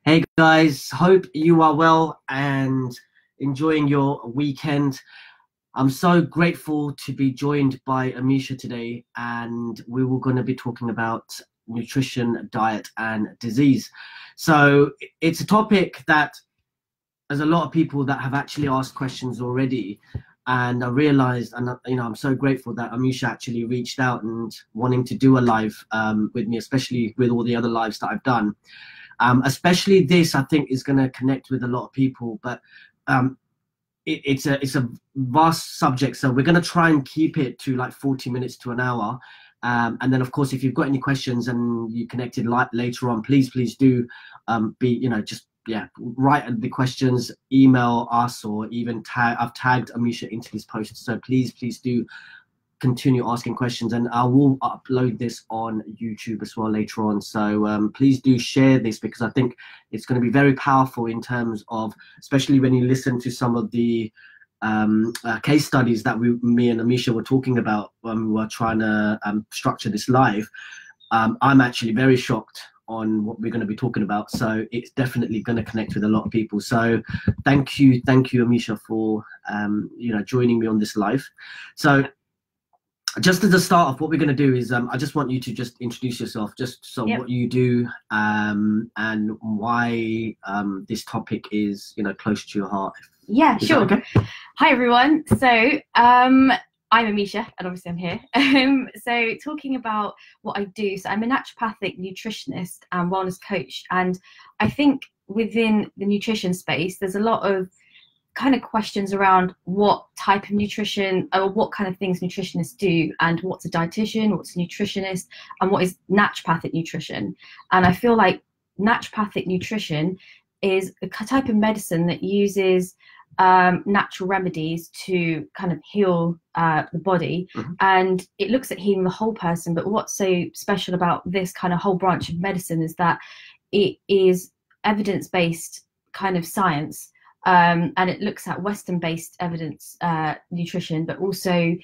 Hey guys, hope you are well and enjoying your weekend. I'm so grateful to be joined by Amisha today, and we were going to be talking about nutrition, diet, and disease. So it's a topic that there's a lot of people that have actually asked questions already, and I realized, and I'm so grateful that Amisha actually reached out and wanting to do a live with me, especially with all the other lives that I've done. Especially this, I think, is going to connect with a lot of people. But um, it's a vast subject, so we're going to try and keep it to like 40 minutes to an hour. And then, of course, if you've got any questions and you connected later on, please do be just write the questions, email us, or even I've tagged Amisha into this post. So please do continue asking questions, and I will upload this on YouTube as well later on. So please do share this, because I think it's going to be very powerful in terms of, especially when you listen to some of the case studies that me and Amisha were talking about when we were trying to structure this live. I'm actually very shocked on what we're going to be talking about, so it's definitely going to connect with a lot of people. So thank you Amisha for joining me on this live. So just as a start off, what we're going to do is I just want you to just introduce yourself, just so Yep. what you do, and why this topic is close to your heart. Yeah, Is sure. that okay? Hi, everyone. So I'm Amisha, and obviously I'm here. So talking about what I do, so I'm a naturopathic nutritionist and wellness coach. And I think within the nutrition space, there's a lot of kind of questions around what type of nutrition or what kind of things nutritionists do, and what's a dietitian, what's a nutritionist, and what is naturopathic nutrition. And I feel like naturopathic nutrition is a type of medicine that uses natural remedies to kind of heal the body. Mm-hmm. And it looks at healing the whole person. But what's so special about this kind of whole branch of medicine is that it is evidence-based kind of science. And it looks at Western-based evidence nutrition, but also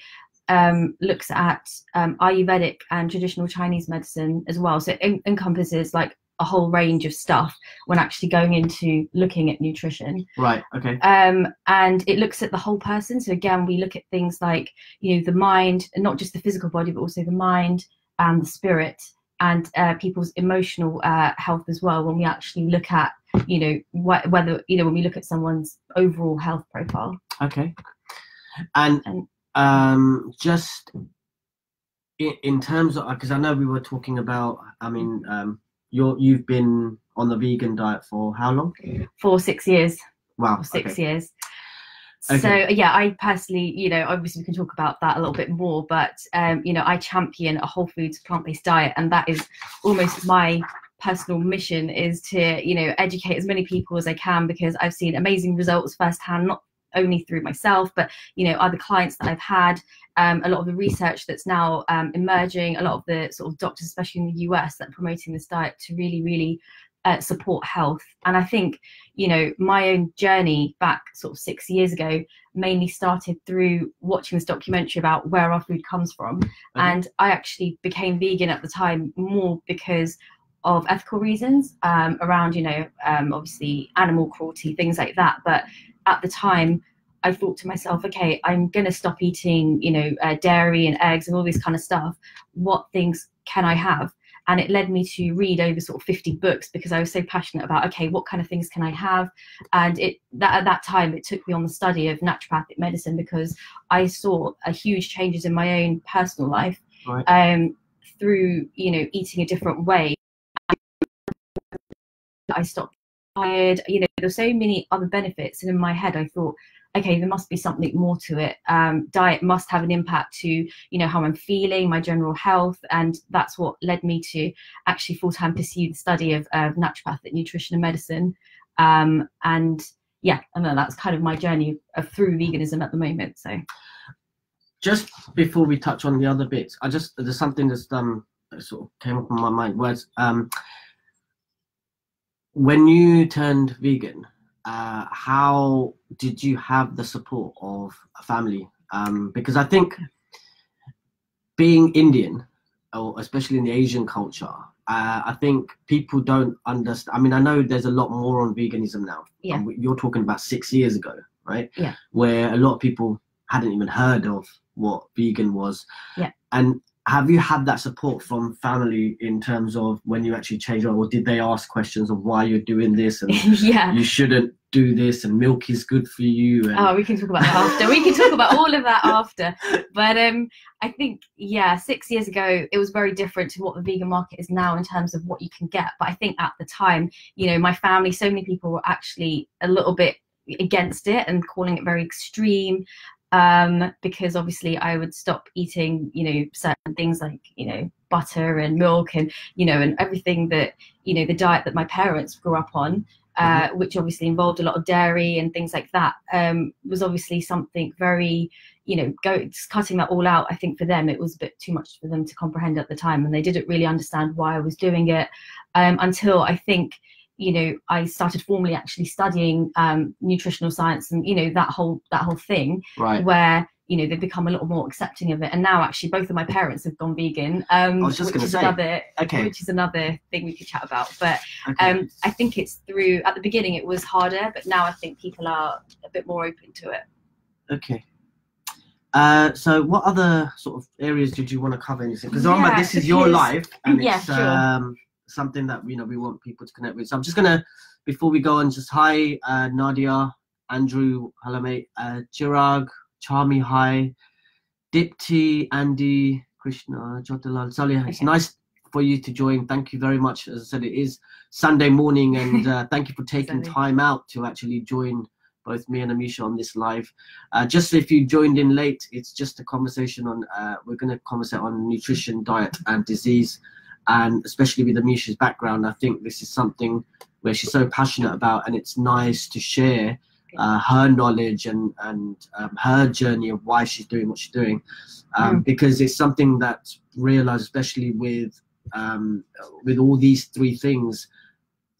looks at Ayurvedic and traditional Chinese medicine as well. So it encompasses like a whole range of stuff when actually going into looking at nutrition. Right. Okay. And it looks at the whole person. So again, we look at things like, the mind, and not just the physical body, but also the mind and the spirit, and people's emotional health as well, when we actually look at, whether, when we look at someone's overall health profile. Okay. And just in terms of, because I know we were talking about, you've been on the vegan diet for how long? For 6 years. Wow. For 6 okay. years. Okay. So yeah, I personally, obviously we can talk about that a little bit more, but I champion a whole foods plant-based diet, and that is almost my personal mission, is to educate as many people as I can, because I've seen amazing results firsthand, not only through myself, but other clients that I've had, a lot of the research that's now emerging, a lot of the sort of doctors, especially in the US, that are promoting this diet to really support health. And I think my own journey back sort of 6 years ago mainly started through watching this documentary about where our food comes from. And I actually became vegan at the time more because of ethical reasons, around obviously animal cruelty, things like that. But at the time I thought to myself, okay, I'm gonna stop eating dairy and eggs and all this kind of stuff. What things can I have? And it led me to read over sort of 50 books, because I was so passionate about, okay, what kind of things can I have? And at that time, it took me on the study of naturopathic medicine, because I saw a huge changes in my own personal life, right. Through, eating a different way. I stopped tired, there's so many other benefits. And in my head, I thought, okay, there must be something more to it. Diet must have an impact to, how I'm feeling, my general health. And that's what led me to actually full-time pursue the study of naturopathic nutrition and medicine. And yeah, and then that's kind of my journey through veganism at the moment. So just before we touch on the other bits, there's something that's sort of came up in my mind, was when you turned vegan, how did you have the support of a family? Because I think being Indian, or especially in the Asian culture, I think people don't understand. I mean, I know there's a lot more on veganism now. Yeah. And you're talking about 6 years ago, right? Yeah. Where a lot of people hadn't even heard of what vegan was. Yeah. And have you had that support from family in terms of when you actually change, or did they ask questions of why you're doing this and yeah. you shouldn't do this and milk is good for you? And... Oh, we can talk about that after. We can talk about all of that after. But I think, yeah, 6 years ago, it was very different to what the vegan market is now in terms of what you can get. But I think at the time, you know, my family, so many people were actually a little bit against it and calling it very extreme. Because obviously I would stop eating, you know, certain things like, you know, butter and milk and, you know, and everything that, you know, the diet that my parents grew up on, which obviously involved a lot of dairy and things like that, was obviously something very, you know, cutting that all out. I think for them, it was a bit too much for them to comprehend at the time. And they didn't really understand why I was doing it until I think, you know, I started formally actually studying nutritional science and, you know, that whole thing, right, where, you know, they've become a little more accepting of it. And now actually both of my parents have gone vegan, which is another thing we could chat about. But I think it's through, at the beginning it was harder, but now I think people are a bit more open to it. Okay. So what other sort of areas did you want to cover? Because this is your life, and it's sure. Something that, you know, we want people to connect with. So I'm just gonna, before we go on, just hi Nadia, Andrew, hello mate, Chirag, Charmi, hi, Dipti, Andy, Krishna, Jyotilal, Salih. It's nice for you to join. Thank you very much. As I said, it is Sunday morning, and thank you for taking time out to actually join both me and Amisha on this live. Just if you joined in late, it's just a conversation on, we're going to conversate on nutrition, diet and disease. And especially with Amisha's background, I think this is something where she's so passionate about, and it's nice to share her knowledge and her journey of why she's doing what she's doing, because it's something that's realized, especially with all these three things.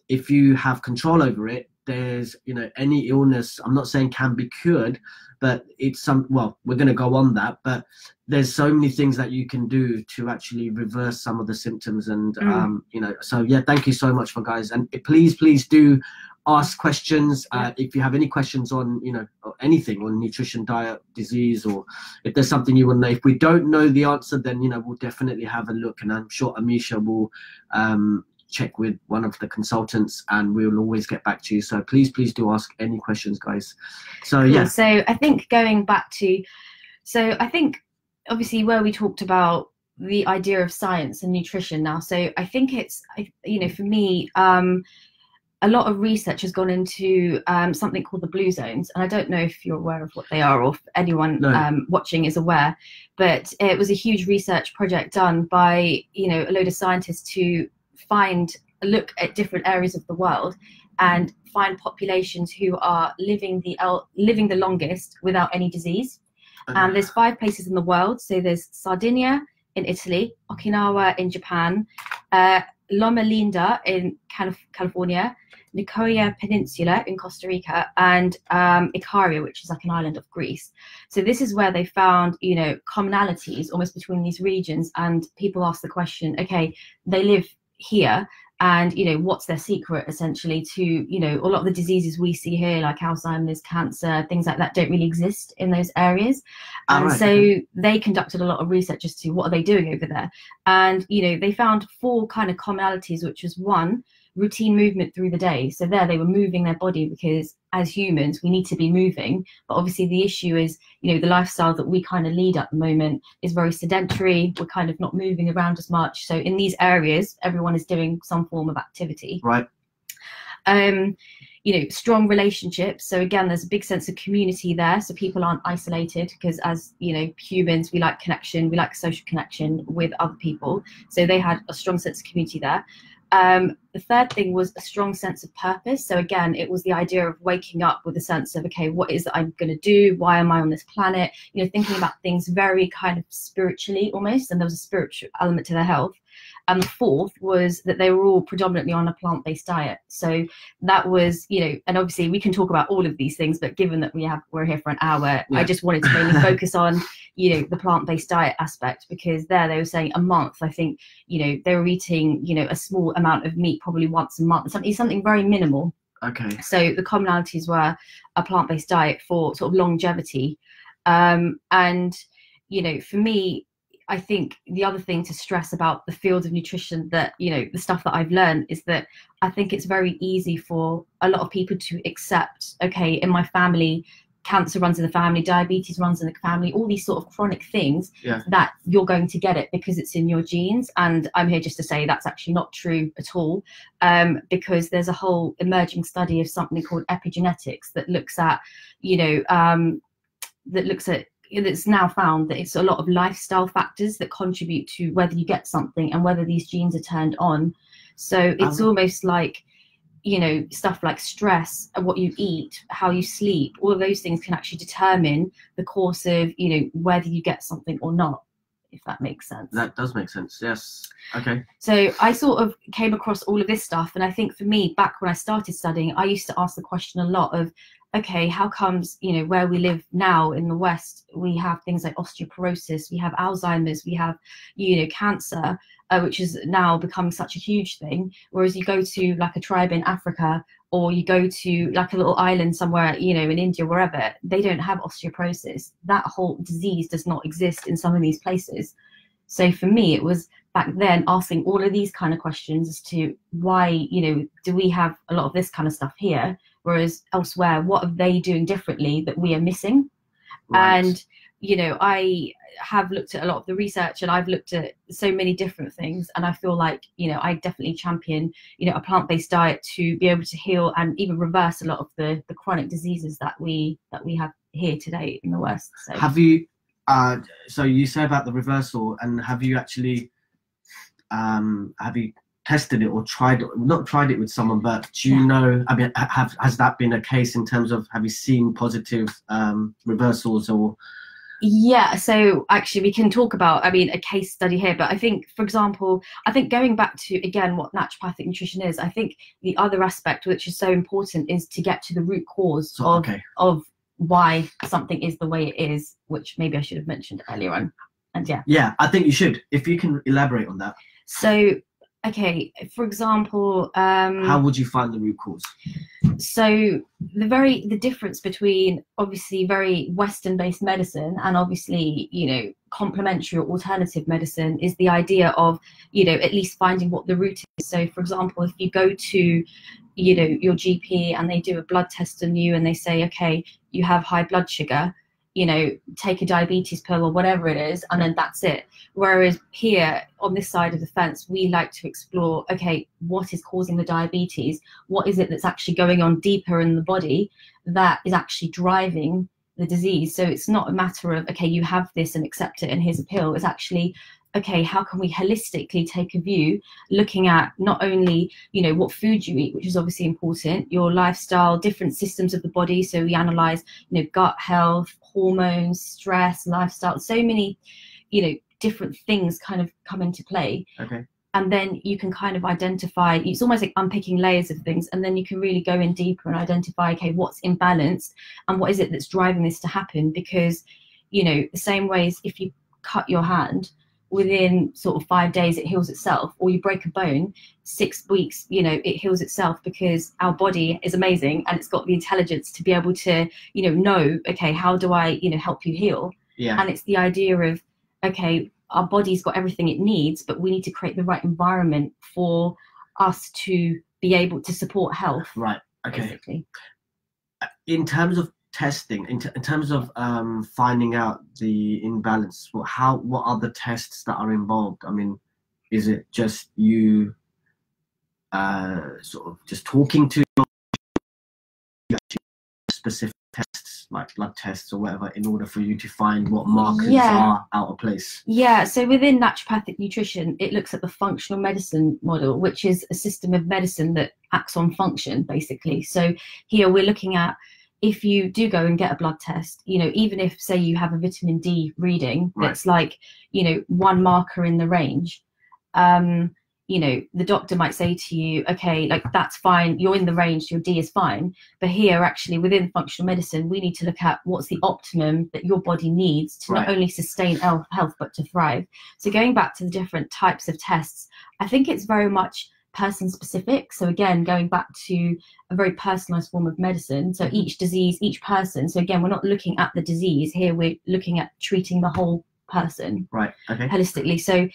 If you have control over it, there's, you know, any illness, I'm not saying can be cured, but it's well, we're going to go on that, but there's so many things that you can do to actually reverse some of the symptoms. And you know, so yeah, thank you so much for guys, and please do ask questions. If you have any questions on, you know, anything on nutrition, diet, disease, or if there's something you want to know. If we don't know the answer, then, you know, we'll definitely have a look, and I'm sure Amisha will check with one of the consultants, and we'll always get back to you. So please do ask any questions, guys. So cool. Yeah, so I think going back to, so I think obviously where we talked about the idea of science and nutrition now, so I think it's, you know, for me, a lot of research has gone into something called the blue zones, and I don't know if you're aware of what they are, or if anyone watching is aware, but it was a huge research project done by, you know, a load of scientists to look at different areas of the world and find populations who are living the longest without any disease. And there's 5 places in the world. So there's Sardinia in Italy, Okinawa in Japan, Loma Linda in California, Nicoya Peninsula in Costa Rica, and Ikaria, which is like an island of Greece. So this is where they found, you know, commonalities almost between these regions, and people ask the question, okay, they live here, and, you know, what's their secret essentially to, you know, a lot of the diseases we see here, like Alzheimer's, cancer, things like that, don't really exist in those areas. And so they conducted a lot of research as to what are they doing over there. And, you know, they found 4 kind of commonalities, which was 1, routine movement through the day. So there they were moving their body, because as humans we need to be moving, but obviously the issue is, you know, the lifestyle that we kind of lead at the moment is very sedentary. We're kind of not moving around as much. So in these areas everyone is doing some form of activity, right? You know, strong relationships. So again, there's a big sense of community there, so people aren't isolated, because as you know, humans, we like connection, we like social connection with other people. So they had a strong sense of community there. The third thing was a strong sense of purpose. So again, it was the idea of waking up with a sense of, okay, what is it I'm going to do? Why am I on this planet? You know, thinking about things very kind of spiritually almost, and there was a spiritual element to their health. And the fourth was that they were all predominantly on a plant-based diet. So that was, you know, and obviously we can talk about all of these things, but given that we're here for an hour, I just wanted to mainly focus on, you know, the plant-based diet aspect, because there they were saying a month, I think, you know, they were eating, you know, a small amount of meat probably once a month, something very minimal. Okay. So the commonalities were a plant-based diet for sort of longevity. And, you know, for me, I think the other thing to stress about the field of nutrition, that, you know, the stuff that I've learned, is that I think it's very easy for a lot of people to accept, okay, in my family, cancer runs in the family, diabetes runs in the family, all these sort of chronic things, that you're going to get it because it's in your genes. And I'm here just to say that's actually not true at all, because there's a whole emerging study of something called epigenetics that looks at, you know, it's now found that it's a lot of lifestyle factors that contribute to whether you get something and whether these genes are turned on. So it's almost like, you know, stuff like stress, what you eat, how you sleep, all of those things can actually determine the course of, you know, whether you get something or not, if that makes sense. That does make sense, yes. Okay. So I sort of came across all of this stuff, and I think for me, back when I started studying, I used to ask the question a lot of, okay, how comes, you know, where we live now in the West, we have things like osteoporosis, we have Alzheimer's, we have, you know, cancer, which is now becoming such a huge thing. Whereas you go to like a tribe in Africa, or you go to like a little island somewhere, you know, in India, wherever, they don't have osteoporosis. That whole disease does not exist in some of these places. So for me, it was back then asking all of these kind of questions as to why, you know, do we have a lot of this kind of stuff here, whereas elsewhere, what are they doing differently that we are missing? Right. And, you know, I have looked at a lot of the research, and I've looked at so many different things, and I feel like, you know, I definitely champion, you know, a plant-based diet to be able to heal and even reverse a lot of the chronic diseases that we have here today in the West. So have you so you say about the reversal, and have you actually tested it or not tried it with someone, but do you know, I mean, has that been a case in terms of, have you seen positive reversals or? Yeah, so actually we can talk about, I mean, a case study here, but I think, for example, I think going back to, again, what naturopathic nutrition is, I think the other aspect which is so important is to get to the root cause of why something is the way it is, which maybe I should have mentioned earlier on. And yeah, I think you should, if you can elaborate on that. So, okay, for example, how would you find the root cause? So the difference between obviously very Western based medicine and obviously, you know, complementary or alternative medicine is the idea of, you know, at least finding what the root is. So for example, if you go to, you know, your GP and they do a blood test on you and they say, okay, you have high blood sugar, you know, take a diabetes pill or whatever it is, and then that's it. Whereas here on this side of the fence, we like to explore, okay, what is causing the diabetes? What is it that's actually going on deeper in the body that is actually driving the disease? So it's not a matter of, okay, you have this and accept it and here's a pill. It's actually, okay, how can we holistically take a view, looking at not only, you know, what food you eat, which is obviously important, your lifestyle, different systems of the body. So we analyze, you know, gut health, hormones, stress, lifestyle, so many, you know, different things kind of come into play. Okay. And then you can kind of identify, it's almost like unpicking layers of things, and then you can really go in deeper and identify, okay, what's imbalanced and what is it that's driving this to happen? Because, you know, the same ways if you cut your hand, within sort of 5 days it heals itself, or you break a bone, 6 weeks, you know, it heals itself, because our body is amazing and it's got the intelligence to be able to, you know, okay, how do I, you know, help you heal? Yeah. And it's the idea of, okay, our body's got everything it needs, but we need to create the right environment for us to be able to support health. Right. Okay. Basically. In terms of testing, in terms of finding out the imbalance, what are the tests that are involved? I mean, is it just you sort of just talking to specific tests like blood tests or whatever in order for you to find what markers are out of place? Yeah, so within naturopathic nutrition, it looks at the functional medicine model, which is a system of medicine that acts on function, basically. So here we're looking at, if you do go and get a blood test, you know, even if, say, you have a vitamin D reading that's like, you know, one marker in the range, you know, the doctor might say to you, okay, like that's fine, you're in the range, your D is fine. But here, actually, within functional medicine, we need to look at what's the optimum that your body needs to not only sustain health, but to thrive. So going back to the different types of tests, I think it's very much person specific. So again, going back to a very personalized form of medicine. So each disease, each person. So again, we're not looking at the disease here, we're looking at treating the whole person holistically. So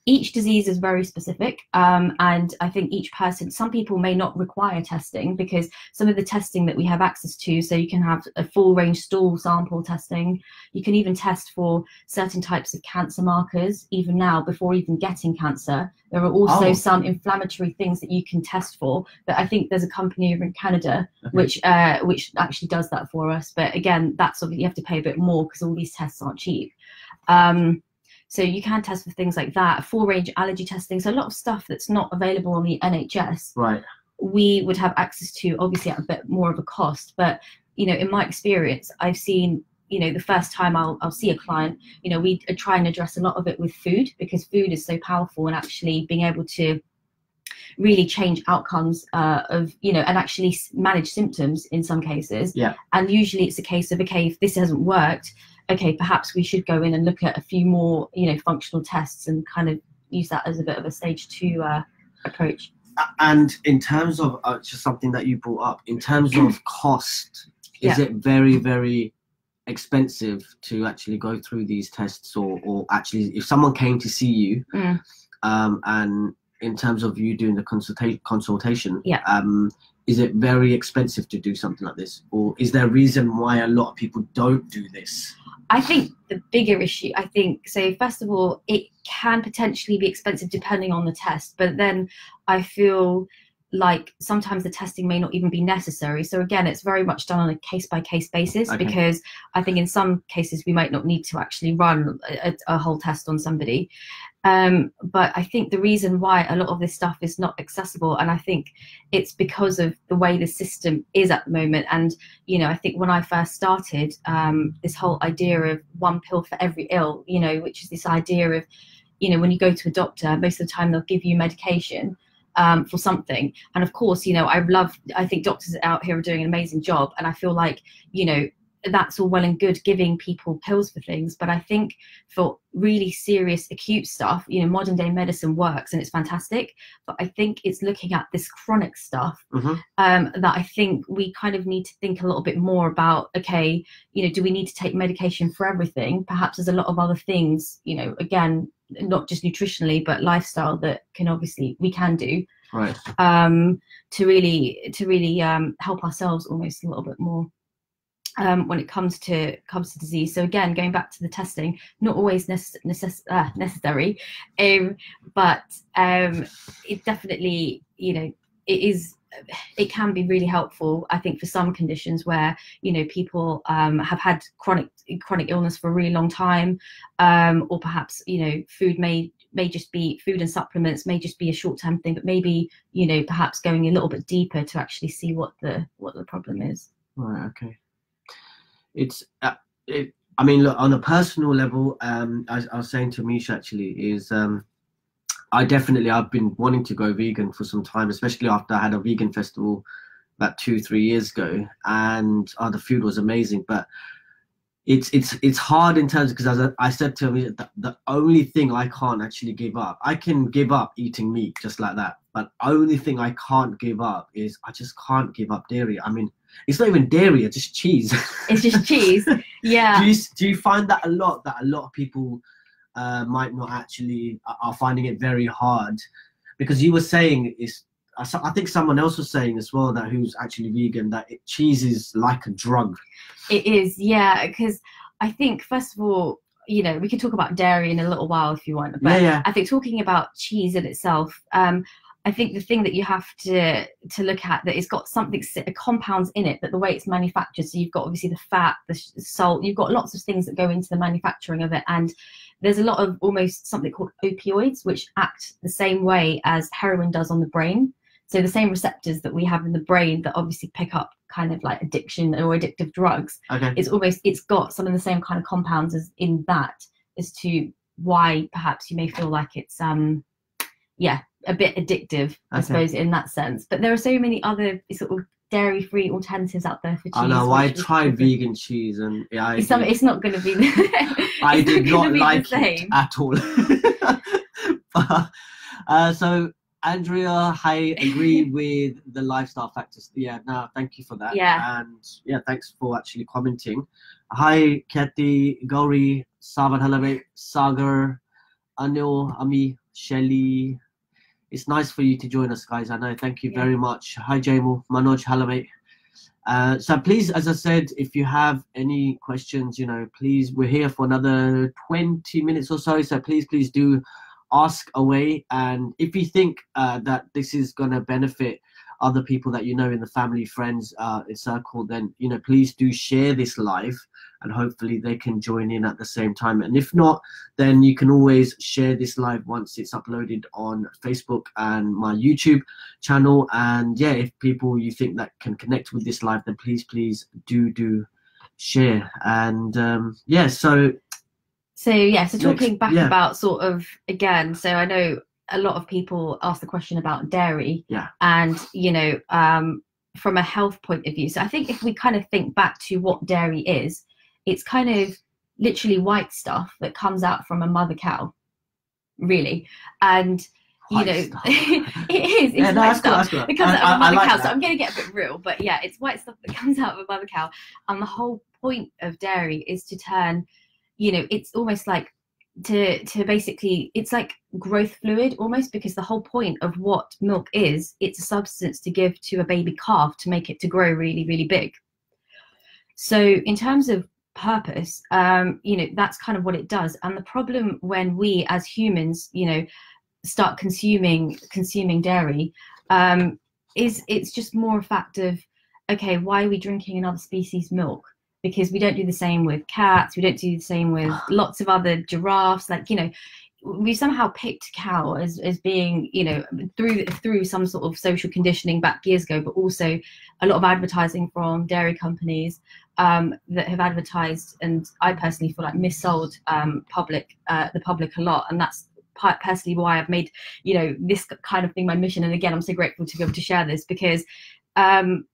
each disease is very specific, and I think each person, some people may not require testing because some of the testing that we have access to, so you can have a full range stool sample testing, you can even test for certain types of cancer markers even now before even getting cancer. There are also some inflammatory things that you can test for, but I think there's a company over in Canada which actually does that for us. But again, that's obviously, you have to pay a bit more because all these tests aren't cheap. So you can test for things like that, full range allergy testing. So a lot of stuff that's not available on the NHS, we would have access to, obviously at a bit more of a cost. But, you know, in my experience, I've seen, you know, the first time I'll see a client, you know, we try and address a lot of it with food, because food is so powerful and actually being able to really change outcomes of, you know, and actually manage symptoms in some cases. And usually it's a case of, okay, if this hasn't worked, okay, perhaps we should go in and look at a few more, you know, functional tests and kind of use that as a bit of a stage 2 approach. And in terms of just something that you brought up, in terms of cost, is it very, very expensive to actually go through these tests, or actually if someone came to see you and in terms of you doing the consultation, is it very expensive to do something like this, or is there a reason why a lot of people don't do this? I think the bigger issue, I think, so first of all, it can potentially be expensive depending on the test, but then I feel like sometimes the testing may not even be necessary. So again, it's very much done on a case-by-case basis, because I think in some cases we might not need to actually run a whole test on somebody. But I think the reason why a lot of this stuff is not accessible, and I think it's because of the way the system is at the moment. And, you know, I think when I first started, this whole idea of one pill for every ill, you know, which is this idea of, you know, when you go to a doctor, most of the time they'll give you medication for something. And of course, you know, I think doctors out here are doing an amazing job. And I feel like, you know, that's all well and good giving people pills for things, but I think for really serious acute stuff, you know, modern day medicine works and it's fantastic, but I think it's looking at this chronic stuff that I think we kind of need to think a little bit more about. Okay, you know, do we need to take medication for everything? Perhaps there's a lot of other things, you know, again, not just nutritionally but lifestyle that we can do to really help ourselves almost a little bit more when it comes to disease. So again, going back to the testing, not always necessary, but it definitely, you know, it can be really helpful, I think, for some conditions where, you know, people have had chronic illness for a really long time, or perhaps, you know, food may just be, food and supplements may just be a short-term thing, but maybe, you know, perhaps going a little bit deeper to actually see what the problem is. Right. Okay. It's I mean, look, on a personal level, I was saying to Amisha actually, is I've been wanting to go vegan for some time, especially after I had a vegan festival about 2-3 years ago, and the food was amazing. But it's hard in terms, because as I said to him, the only thing I can't actually give up, I can give up eating meat just like that, but only thing I can't give up is I just can't give up dairy. I mean, it's not even dairy, it's just cheese. It's just cheese. Yeah. Do you find that a lot of people might not actually are finding it very hard? Because you were saying, I think someone else was saying as well, that who's actually vegan, that cheese is like a drug. It is, yeah, because I think, first of all, you know, we can talk about dairy in a little while if you want, but I think talking about cheese in itself, I think the thing that you have to look at, that it's got compounds in it, that the way it's manufactured, so you've got obviously the fat, the salt, you've got lots of things that go into the manufacturing of it, and there's a lot of almost something called opioids, which act the same way as heroin does on the brain. So the same receptors that we have in the brain that obviously pick up kind of like addiction or addictive drugs, it's got some of the same kind of compounds as in that, as to why perhaps you may feel like it's yeah, a bit addictive, I suppose, in that sense. But there are so many other sort of dairy-free alternatives out there for cheese. I know. I tried vegan cheese, and yeah, it's not going to be. I did not like it at all. So Andrea, I agree with the lifestyle factors. Yeah, no, thank you for that. Yeah. And yeah, thanks for actually commenting. Hi, Kathy, Gauri, Savan Halame, Sagar, Anil, Ami, Shelly. It's nice for you to join us, guys. I know. Thank you very much. Hi, Jamal, Manoj, Halame. So please, as I said, if you have any questions, please, we're here for another 20 minutes or so. So please do ask away. And if you think that this is going to benefit other people that in the family, friends, circle, then, please do share this live, and hopefully they can join in at the same time. And if not, then you can always share this live once it's uploaded on Facebook and my YouTube channel. And yeah, if people you think that can connect with this live, then please do share. And so talking back about sort of, again, so I know a lot of people ask the question about dairy, and from a health point of view. So I think if we kind of think back to what dairy is, it's kind of literally white stuff that comes out from a mother cow, really. And it is. It's white stuff that comes out of a mother cow. That. So I'm going to get a bit real, but yeah, it's white stuff that comes out of a mother cow. And the whole point of dairy is to turn, it's almost like to basically, it's like growth fluid almost, because the whole point of what milk is, it's a substance to give to a baby calf to make it to grow really, really big. So in terms of purpose, that's kind of what it does. And the problem when we as humans, start consuming dairy, is it's just more a fact of, okay, why are we drinking another species milk? Because we don't do the same with cats, we don't do the same with lots of other giraffes. Like, we somehow picked cow as being, through some sort of social conditioning back years ago, but also a lot of advertising from dairy companies that have advertised, and I personally feel like missold the public a lot. And that's personally why I've made, this kind of thing my mission. And again, I'm so grateful to be able to share this, because, I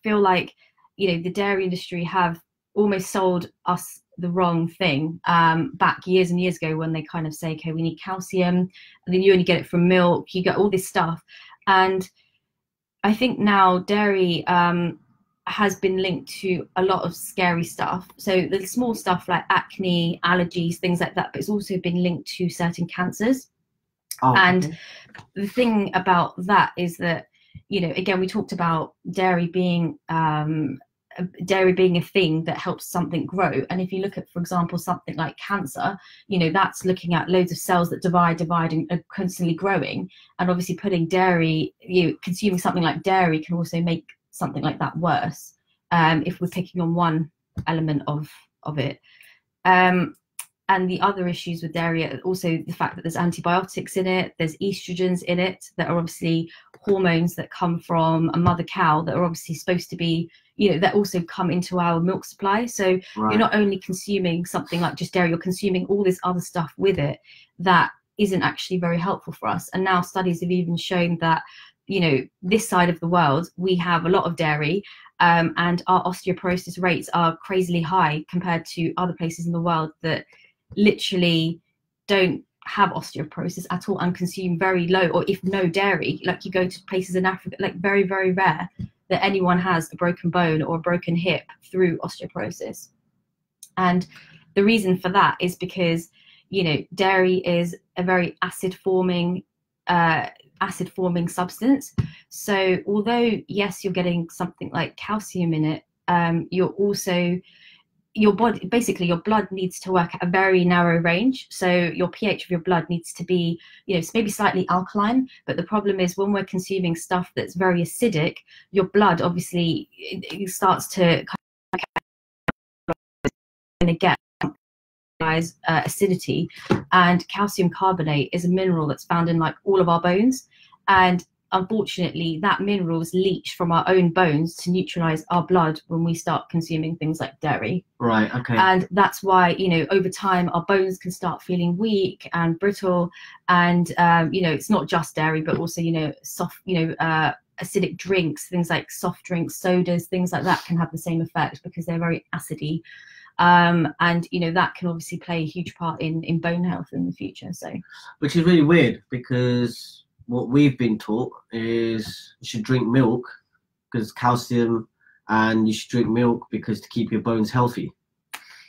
feel like, the dairy industry have almost sold us the wrong thing back years and years ago, when they kind of say, okay, we need calcium, and then you only get it from milk, you get all this stuff. And I think now dairy has been linked to a lot of scary stuff. So the small stuff like acne, allergies, things like that, but it's also been linked to certain cancers. And the thing about that is that, again, we talked about dairy being a thing that helps something grow. And if you look at, for example, something like cancer, that's looking at loads of cells that divide and are constantly growing. And obviously putting dairy, consuming something like dairy can also make something like that worse, if we're picking on one element of it. And the other issues with dairy are also the fact that there's antibiotics in it, there's estrogens in it that are obviously hormones that come from a mother cow that are obviously supposed to be, that also come into our milk supply. So you're not only consuming something like just dairy, you're consuming all this other stuff with it that isn't actually very helpful for us. And now studies have even shown that, this side of the world, we have a lot of dairy, and our osteoporosis rates are crazily high compared to other places in the world that literally don't have osteoporosis at all and consume very low or if no dairy. Like, you go to places in Africa, like very, very rare that anyone has a broken bone or a broken hip through osteoporosis. And the reason for that is because, dairy is a very acid forming substance. So although, yes, you're getting something like calcium in it, you're also, your body, basically your blood needs to work at a very narrow range. So your pH of your blood needs to be, maybe slightly alkaline. But the problem is, when we're consuming stuff that's very acidic, your blood obviously it starts to get acidity. And calcium carbonate is a mineral that's found in like all of our bones. And unfortunately, that mineral is leached from our own bones to neutralize our blood when we start consuming things like dairy. Right. Okay. And that's why, you know, over time our bones can start feeling weak and brittle. And you know, it's not just dairy, but also, you know, soft, you know, acidic drinks, things like soft drinks, sodas, things like that can have the same effect because they're very acidy. And you know, that can obviously play a huge part in bone health in the future. So, which is really weird, because what we've been taught is you should drink milk because calcium, and you should drink milk because to keep your bones healthy.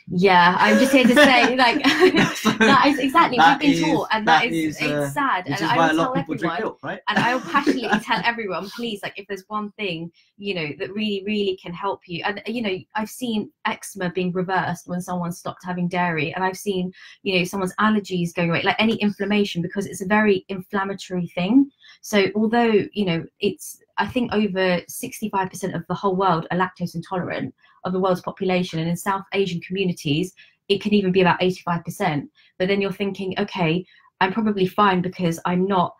Yeah, I'm just here to say, like, that is exactly what we've been taught, and that is it's sad. Which and is I why will a lot tell of people everyone, drink milk, right? and I will passionately tell everyone, please, like, if there's one thing, you know, that really, really can help you. And, you know, I've seen eczema being reversed when someone stopped having dairy, and I've seen, you know, someone's allergies going away, like any inflammation, because it's a very inflammatory thing. So although, you know, it's, I think over 65% of the whole world are lactose intolerant of the world's population, and in South Asian communities it can even be about 85%. But then you're thinking, okay, I'm probably fine because I'm not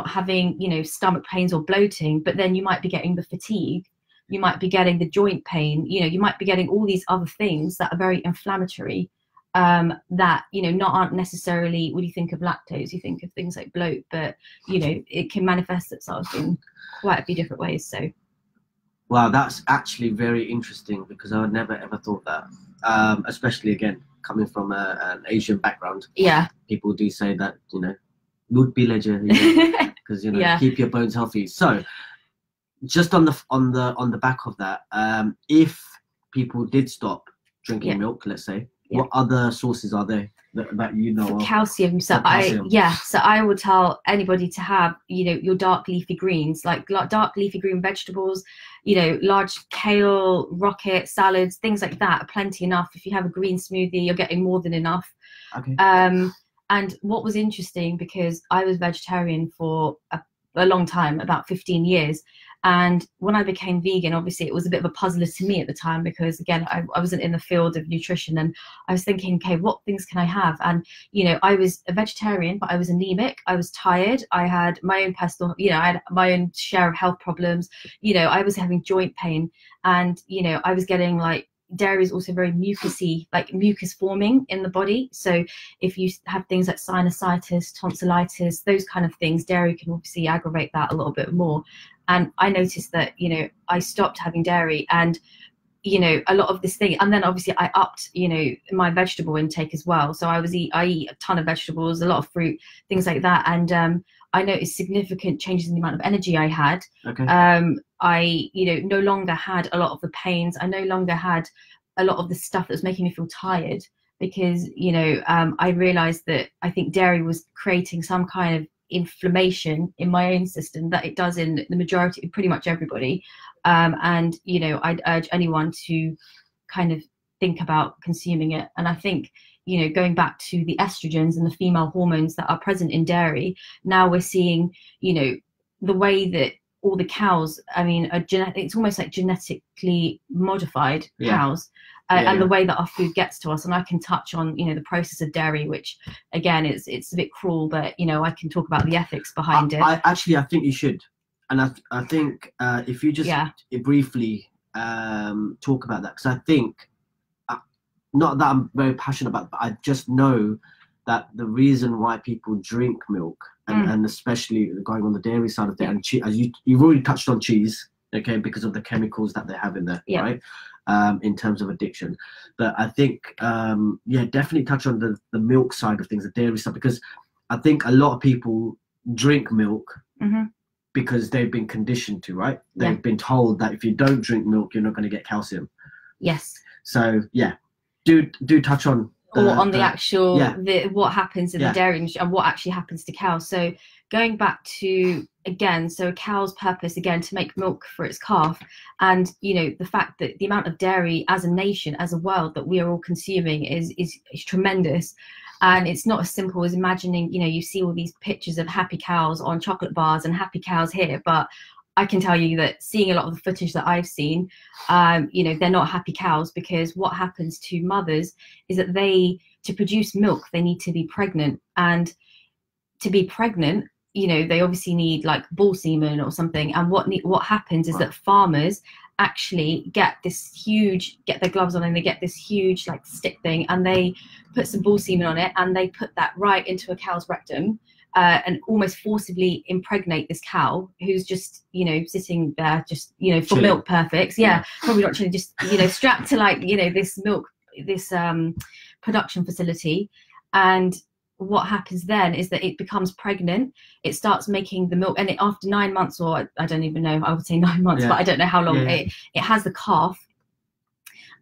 having, you know, stomach pains or bloating. But then you might be getting the fatigue, you might be getting the joint pain, you know, you might be getting all these other things that are very inflammatory, that, you know, aren't necessarily, when you think of lactose, you think of things like bloat, but, you know, it can manifest itself in quite a few different ways. So wow, that's actually very interesting, because I would never ever thought that. Especially again, coming from an Asian background. Yeah. People do say that, you know, would be legend, because you know, Yeah. keep your bones healthy. So just on the back of that, if people did stop drinking milk, let's say, what other sources are there that you know of? Calcium. So I would tell anybody to have, you know, your dark leafy greens, like dark leafy green vegetables, you know, large kale, rocket, salads, things like that are plenty enough. If you have a green smoothie, you're getting more than enough. Okay. And what was interesting, because I was vegetarian for a long time, about 15 years. And when I became vegan, obviously it was a bit of a puzzler to me at the time, because again, I wasn't in the field of nutrition, and I was thinking, okay, what things can I have? And, you know, I was a vegetarian, but I was anemic, I was tired, I had my own personal, you know, I had my own share of health problems, you know, I was having joint pain, and, you know, I was getting, like, dairy is also very mucousy, like mucus forming in the body. So if you have things like sinusitis, tonsillitis, those kind of things, dairy can obviously aggravate that a little bit more. And I noticed that, you know, I stopped having dairy, and, you know, a lot of this thing, and then obviously I upped, you know, my vegetable intake as well. So I eat a ton of vegetables, a lot of fruit, things like that. And I noticed significant changes in the amount of energy I had. Okay. I, you know, no longer had a lot of the pains. I no longer had a lot of the stuff that was making me feel tired, because, you know, I realized that I think dairy was creating some kind of inflammation in my own system that it does in the majority, pretty much everybody. And, you know, I'd urge anyone to kind of think about consuming it. And I think, you know, going back to the estrogens and the female hormones that are present in dairy, now we're seeing, you know, the way that all the cows, I mean, it's almost like genetically modified cows. And the way that our food gets to us. And I can touch on, you know, the process of dairy, which again, it's a bit cruel, but, you know, I can talk about the ethics behind it. I think you should. And I think if you just briefly talk about that, because I think, not that I'm very passionate about it, but I just know that the reason why people drink milk, and especially going on the dairy side of it, and as you've already touched on cheese, okay, because of the chemicals that they have in there, right? In terms of addiction. But I think, definitely touch on the milk side of things, the dairy side, because I think a lot of people drink milk because they've been conditioned to, right? They've been told that if you don't drink milk, you're not going to get calcium. Yes. So, do touch on the actual what happens in the dairy industry and what actually happens to cows. So going back to, again, so a cow's purpose, again, to make milk for its calf, and, you know, the fact that the amount of dairy as a nation, as a world, that we are all consuming is tremendous. And it's not as simple as imagining, you know, you see all these pictures of happy cows on chocolate bars and happy cows here, but I can tell you that seeing a lot of the footage that I've seen, you know, they're not happy cows, because what happens to mothers is that to produce milk, they need to be pregnant. And to be pregnant, you know, they obviously need like bull semen or something. And what happens is that farmers actually get their gloves on, and they get this huge like stick thing, and they put some bull semen on it, and they put that right into a cow's rectum, and almost forcibly impregnate this cow who's just, you know, sitting there just, you know, for Chilling. milk perfects. Yeah, probably not chilling, just, you know, strapped to like, you know, this production facility. And what happens then is that it becomes pregnant, it starts making the milk, and after 9 months, or I don't even know, I would say 9 months, but I don't know how long, it has the calf,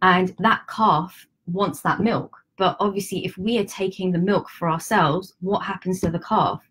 and that calf wants that milk. But obviously if we are taking the milk for ourselves, what happens to the calf?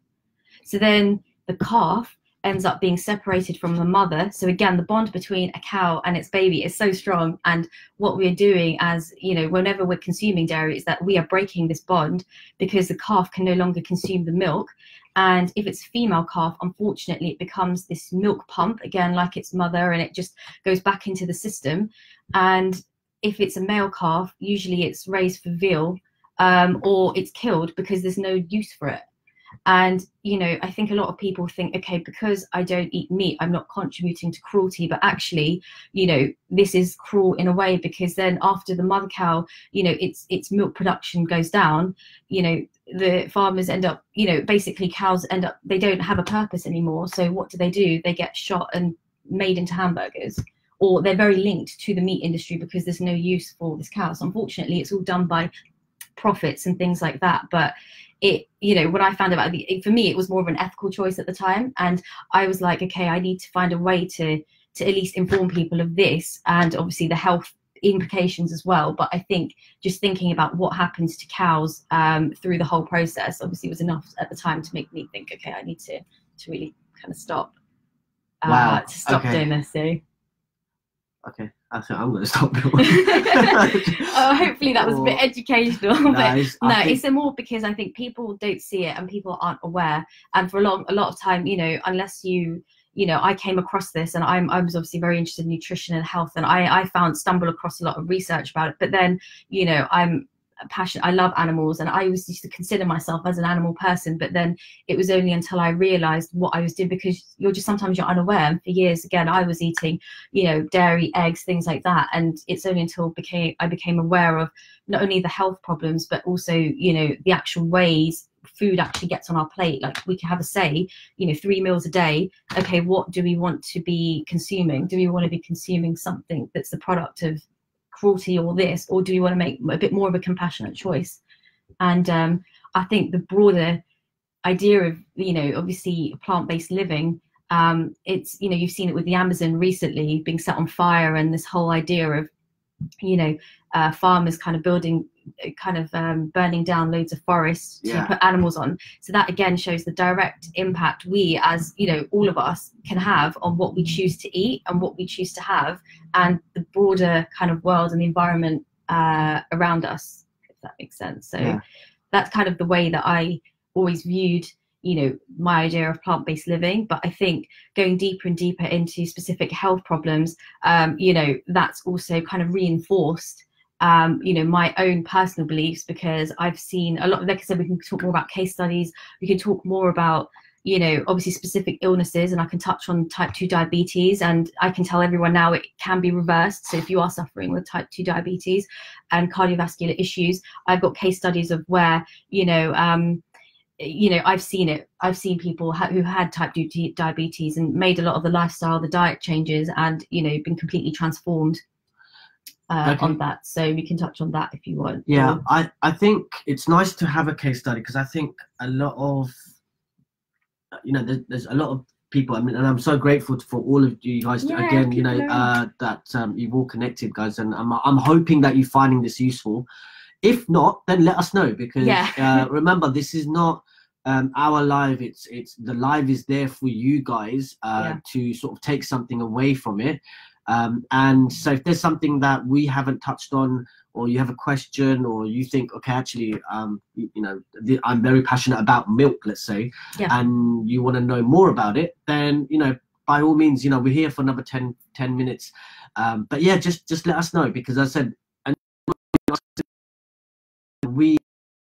So then the calf ends up being separated from the mother. So again, the bond between a cow and its baby is so strong. And what we're doing, as you know, whenever we're consuming dairy, is that we are breaking this bond, because the calf can no longer consume the milk. And if it's a female calf, unfortunately, it becomes this milk pump again, like its mother, and it just goes back into the system. And if it's a male calf, usually it's raised for veal, or it's killed because there's no use for it. And, you know, I think a lot of people think, okay, because I don't eat meat, I'm not contributing to cruelty. But actually, you know, this is cruel in a way, because then after the mother cow, you know, its milk production goes down, you know, the farmers end up, you know, basically cows end up, they don't have a purpose anymore. So what do? They get shot and made into hamburgers, or they're very linked to the meat industry because there's no use for this cow. So unfortunately, it's all done by profits and things like that. But it, you know, when I found out, for me, it was more of an ethical choice at the time. And I was like, okay, I need to find a way to at least inform people of this, and obviously the health implications as well. But I think just thinking about what happens to cows through the whole process obviously was enough at the time to make me think, okay, I need to really kind of stop doing this. So okay, I think I'm going to stop. Hopefully that was a bit educational. But it's more because I think people don't see it and people aren't aware. And for a lot of time, you know, unless you know, I came across this, and I was obviously very interested in nutrition and health, and I stumbled across a lot of research about it. But then, you know, I'm passionate, I love animals, and I always used to consider myself as an animal person. But then it was only until I realized what I was doing, because sometimes you're unaware. And for years, again, I was eating, you know, dairy, eggs, things like that. And it's only until I became aware of not only the health problems, but also, you know, the actual ways food actually gets on our plate. Like, we can have a say, you know, 3 meals a day. Okay, what do we want to be consuming? Do we want to be consuming something that's the product of cruelty or this, or do we want to make a bit more of a compassionate choice? And I think the broader idea of, you know, obviously plant-based living, it's, you know, you've seen it with the Amazon recently being set on fire, and this whole idea of, you know, farmers kind of burning down loads of forests to put animals on. So that again shows the direct impact we, as, you know, all of us can have on what we choose to eat and what we choose to have, and the broader kind of world and the environment around us, if that makes sense. So that's kind of the way that I always viewed, you know, my idea of plant-based living. But I think going deeper and deeper into specific health problems, you know, that's also kind of reinforced, you know, my own personal beliefs, because I've seen a lot. Like I said, we can talk more about case studies. We can talk more about, you know, obviously specific illnesses, and I can touch on type 2 diabetes, and I can tell everyone now it can be reversed. So if you are suffering with type 2 diabetes and cardiovascular issues, I've got case studies of where, you know, I've seen it. I've seen people who had type 2 diabetes and made a lot of the lifestyle, the diet changes, and, you know, been completely transformed on that. So we can touch on that if you want. Yeah, I think it's nice to have a case study, because I think a lot of, you know, there's a lot of people, I mean, and I'm so grateful for all of you guys again, you know, that you've all connected, guys, and I'm hoping that you're finding this useful. If not, then let us know, because remember, this is not our live. It's the live is there for you guys to sort of take something away from it. And so if there's something that we haven't touched on, or you have a question, or you think, okay, actually, you know, I'm very passionate about milk, let's say, and you want to know more about it, then, you know, by all means, you know, we're here for another 10 minutes. But yeah, just let us know, because as I said, we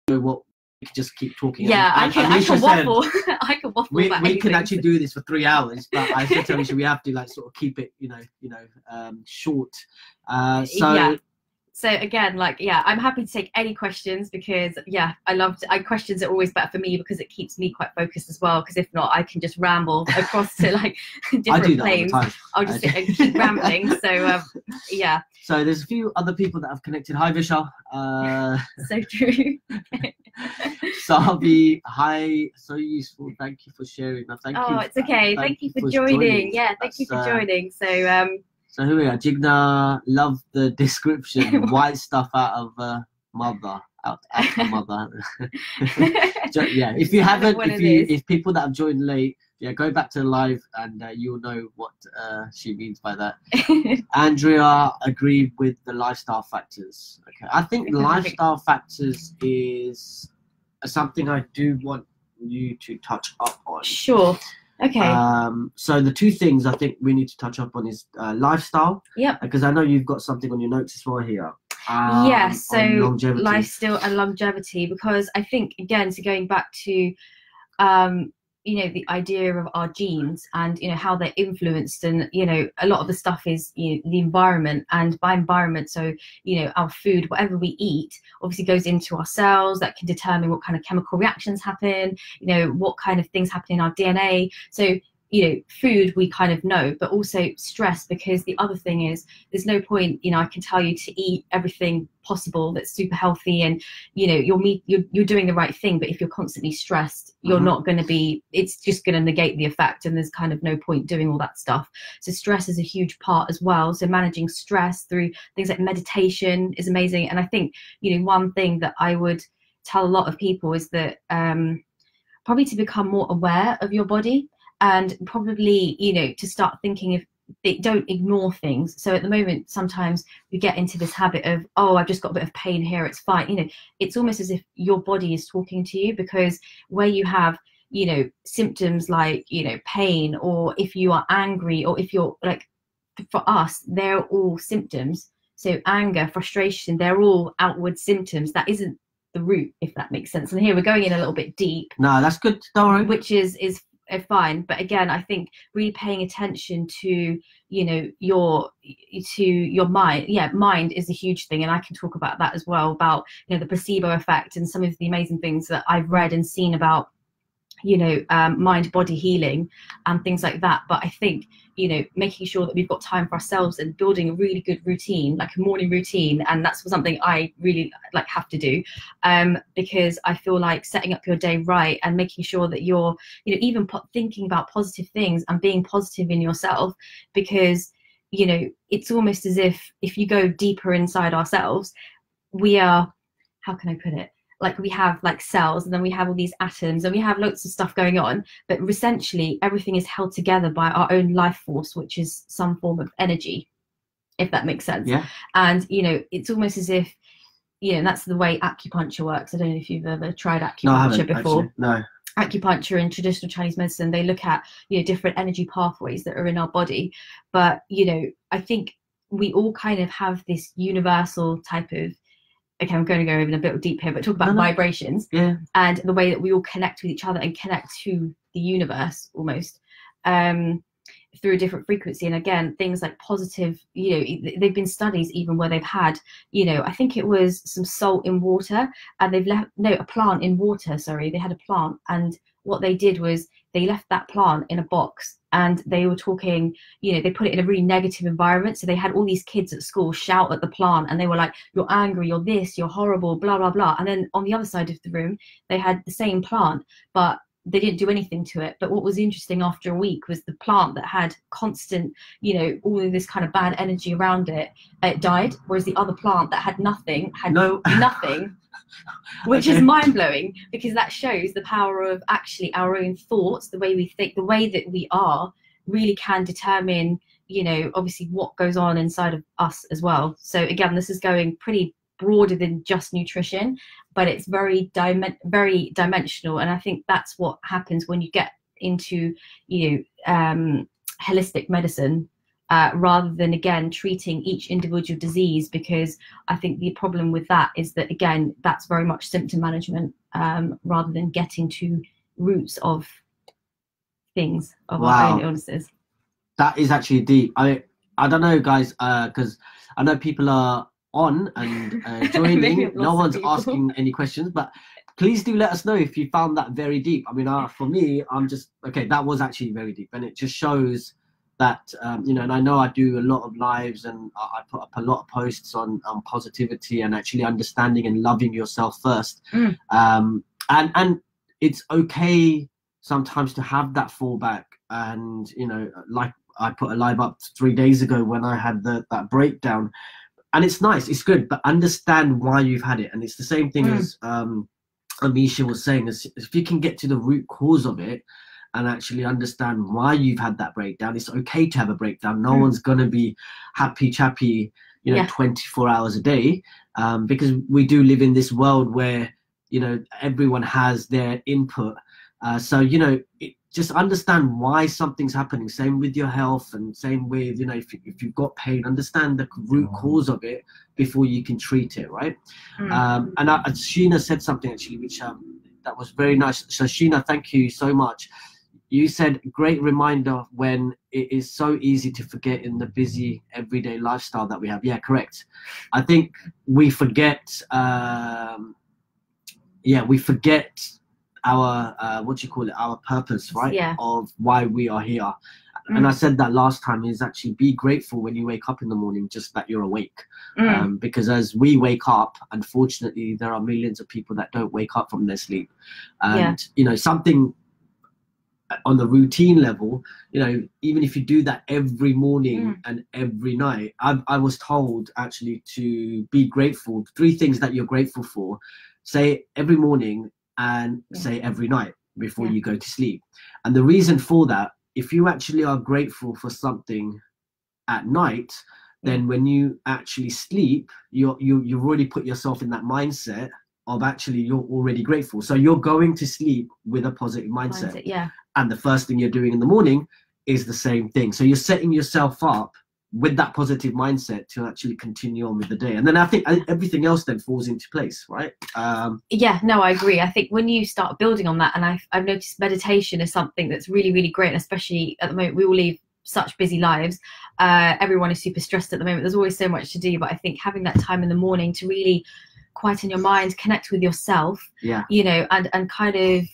know what could just keep talking. Yeah, And I Amisha can said, waffle. I can waffle we about can anything. actually do this for 3 hours, but I said to Amisha, we have to like sort of keep it, short. Yeah. So again, like, yeah, I'm happy to take any questions because, yeah, questions are always better for me because it keeps me quite focused as well. Because if not, I can just ramble across to like different planes. I'll just sit and keep rambling. So yeah. So there's a few other people that have connected. Hi, Vishal. So true. Sabi, hi, so useful. Thank you for sharing. Thank you. It's okay. Thank you for joining. Yeah, thank you for joining. So here we are. Jigna, love the description. White stuff out of mother. Out of mother. Yeah, if you haven't, if people that have joined late, yeah, go back to the live and you'll know what she means by that. Andrea agreed with the lifestyle factors. Okay, I think lifestyle factors is something I do want you to touch up on. Sure. Okay. So the two things I think we need to touch up on is lifestyle. Yeah. Because I know you've got something on your notes as well here. Yes. So longevity. Lifestyle and longevity, because I think again, so going back to, the idea of our genes and how they're influenced, and a lot of the stuff is the environment, and by environment, so our food, whatever we eat, obviously goes into our cells. That can determine what kind of chemical reactions happen, what kind of things happen in our DNA. So food we kind of know, but also stress, because the other thing is there's no point, I can tell you to eat everything possible that's super healthy and you're doing the right thing, but if you're constantly stressed, you're not going to be, it's just going to negate the effect, and there's kind of no point doing all that stuff. So stress is a huge part as well. So managing stress through things like meditation is amazing. And I think one thing that I would tell a lot of people is that probably to become more aware of your body, and probably, to start thinking if they don't ignore things. So at the moment, sometimes we get into this habit of, oh, I've just got a bit of pain here, it's fine. It's almost as if your body is talking to you, because where you have, symptoms like, pain, or if you are angry, or if you're like, for us, they're all symptoms. So anger, frustration, they're all outward symptoms. That isn't the root, if that makes sense. And here we're going in a little bit deep. No, that's good. Don't worry. Which is fine, but again, I think really paying attention to your mind. Mind is a huge thing, and I can talk about that as well, about the placebo effect and some of the amazing things that I've read and seen about mind body healing and things like that. But I think making sure that we've got time for ourselves and building a really good routine, like a morning routine, and that's something I really have to do, because I feel like setting up your day right and making sure that you're even thinking about positive things and being positive in yourself, because it's almost as if you go deeper inside ourselves, we are, how can I put it, like we have like cells, and then we have all these atoms, and we have lots of stuff going on, but essentially everything is held together by our own life force, which is some form of energy, if that makes sense. Yeah. And it's almost as if and that's the way acupuncture works. I don't know if you've ever tried acupuncture before. Actually, no. Acupuncture in traditional Chinese medicine, they look at different energy pathways that are in our body, but I think we all kind of have this universal type of, okay, I'm going to go even a bit deep here, but talk about vibrations, and the way that we all connect with each other and connect to the universe almost through a different frequency. And again, things like positive, they've been studies even where they've had, I think it was some salt in water, and they've left, a plant in water, sorry, they had a plant, and what they did was they left that plant in a box, and they were talking, they put it in a really negative environment. So they had all these kids at school shout at the plant, and they were like, you're angry, you're this, you're horrible, blah, blah, blah. And then on the other side of the room, they had the same plant, but they didn't do anything to it. But what was interesting after a week was the plant that had constant, all of this kind of bad energy around it, it died. Whereas the other plant that had nothing, nothing. Which is mind-blowing, because that shows the power of actually our own thoughts, the way we think, the way that we are really can determine, obviously what goes on inside of us as well. So again, this is going pretty broader than just nutrition, but it's very dimensional. And I think that's what happens when you get into holistic medicine, rather than, again, treating each individual disease, because I think the problem with that is that, again, that's very much symptom management, rather than getting to roots of things, of our own illnesses. That is actually deep. I don't know, guys, because I know people are on and joining. No one's asking any questions, but please do let us know if you found that very deep. I mean, for me, I'm just, okay, that was actually very deep. And it just shows that, you know, and I know I do a lot of lives, and I put up a lot of posts on positivity and actually understanding and loving yourself first. And it's okay sometimes to have that fallback. And, you know, like I put a live up 3 days ago when I had that breakdown, and it's nice, it's good, but understand why you've had it. And it's the same thing as Amisha was saying, is if you can get to the root cause of it and actually understand why you've had that breakdown. It's okay to have a breakdown. No one's gonna be happy chappy, you know, 24 hours a day, because we do live in this world where, you know, everyone has their input. So, you know, just understand why something's happening. Same with your health, and same with, you know, if you've got pain, understand the root cause of it before you can treat it, right? And Sheena said something actually, which that was very nice. So Sheena, thank you so much. You said, great reminder when it is so easy to forget in the busy everyday lifestyle that we have. Yeah, correct. I think we forget, we forget our our purpose, right? Of why we are here. And I said that last time, is actually be grateful when you wake up in the morning, just that you're awake. Because as we wake up, unfortunately, there are millions of people that don't wake up from their sleep. And you know, something on the routine level, you know, even if you do that every morning and every night, I was told actually to be grateful. 3 things that you're grateful for, say every morning and say every night before you go to sleep. And the reason for that, if you actually are grateful for something at night, then when you actually sleep, you've already put yourself in that mindset of actually you're already grateful. So you're going to sleep with a positive mindset. And the first thing you're doing in the morning is the same thing. So you're setting yourself up with that positive mindset to actually continue on with the day. And then I think everything else then falls into place, right? No, I agree. I think when you start building on that, and I've noticed meditation is something that's really, really great. And especially at the moment, we all live such busy lives. Everyone is super stressed at the moment. There's always so much to do. But I think having that time in the morning to really quieten your mind, connect with yourself, you know, and kind of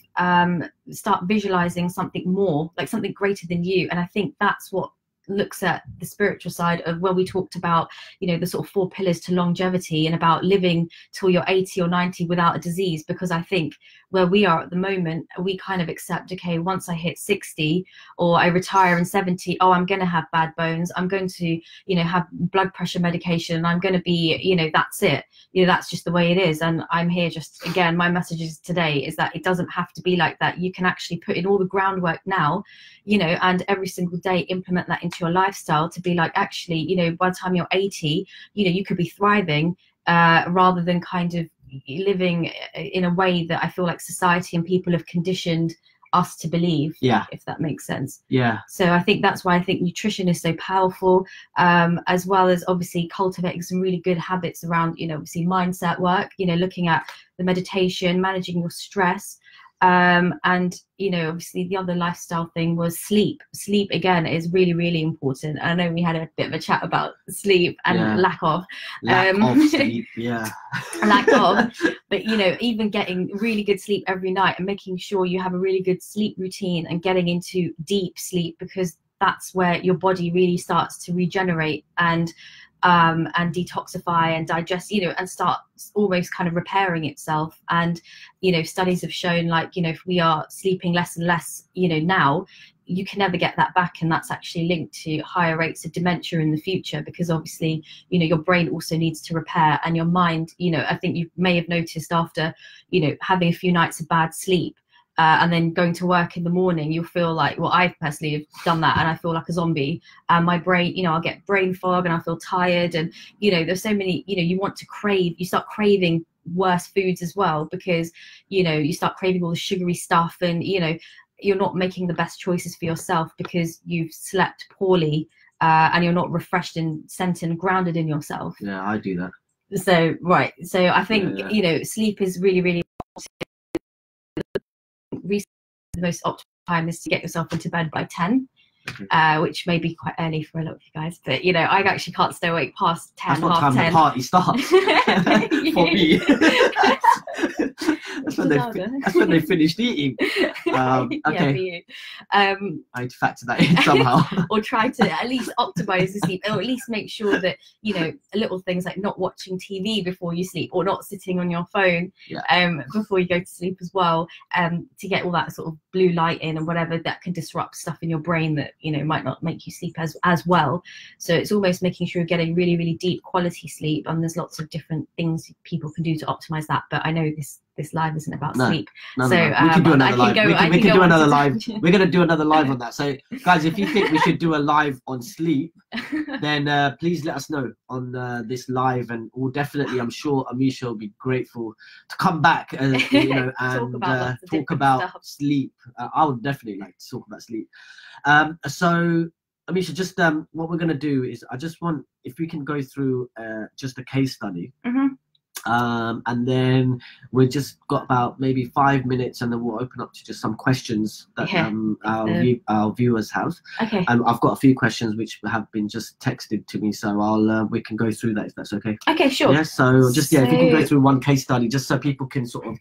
start visualizing something more, like something greater than you. And I think that's what looks at the spiritual side of where we talked about, you know, the sort of 4 pillars to longevity and about living till you're 80 or 90 without a disease. Because I think where we are at the moment, we kind of accept, okay, once I hit 60 or I retire in 70, oh, I'm going to have bad bones, I'm going to, you know, have blood pressure medication, and I'm going to be, you know, that's it, you know, that's just the way it is. And I'm here just, again, my message today is that it doesn't have to be like that. You can actually put in all the groundwork now, you know, and every single day implement that into your lifestyle to be like, actually, you know, by the time you're 80, you know, you could be thriving, rather than kind of living in a way that I feel like society and people have conditioned us to believe, if that makes sense. So I think that's why I think nutrition is so powerful, as well as obviously cultivating some really good habits around, you know, obviously mindset work, you know, looking at the meditation, managing your stress, and, you know, obviously the other lifestyle thing was sleep. Sleep, again, is really, really important. I know we had a bit of a chat about sleep and lack of sleep, lack of, but, you know, even getting really good sleep every night and making sure you have a really good sleep routine and getting into deep sleep, because that's where your body really starts to regenerate and detoxify and digest, you know, and start almost kind of repairing itself. And, you know, studies have shown, like, you know, if we are sleeping less and less, you know, now, you can never get that back. And that's actually linked to higher rates of dementia in the future, because obviously, you know, your brain also needs to repair, and your mind, you know, I think you may have noticed after, you know, having a few nights of bad sleep, and then going to work in the morning, you'll feel like, well, I personally have done that, and I feel like a zombie. And my brain, you know, I'll get brain fog and I'll feel tired. And, you know, there's so many, you know, you start craving worse foods as well, because, you know, you start craving all the sugary stuff, and, you know, you're not making the best choices for yourself because you've slept poorly. and you're not refreshed and centered and grounded in yourself. Yeah, I do that. So I think you know, sleep is really, really the most optimal time is to get yourself into bed by 10. Which may be quite early for a lot of you guys, but you know, I actually can't stay awake past 10. That's what time 10. The party starts for me. That's when they finished eating. Okay. Yeah, for you. I need to factor that in somehow. Or try to at least optimize the sleep, or at least make sure that, you know, little things like not watching TV before you sleep, or not sitting on your phone before you go to sleep as well, to get all that sort of blue light in and whatever that can disrupt stuff in your brain that, you know, might not make you sleep as well. So it's almost making sure you're getting really, really deep quality sleep, and there's lots of different things people can do to optimize that. But I know this live isn't about sleep. No. We can do another live. We can do another live. We're going to do another live on that. So guys, if you think we should do a live on sleep, then please let us know on this live, and we'll definitely, I'm sure Amisha will be grateful to come back, you know, and talk about sleep. I would definitely like to talk about sleep. So Amisha, just what we're going to do is, I just want, if we can go through just a case study. And then we've just got about maybe 5 minutes, and then we'll open up to just some questions that our viewers have. Okay. I've got a few questions which have been just texted to me, so we can go through that if that's okay. Okay, sure. Yeah. So just if you can go through one case study, just so people can sort of,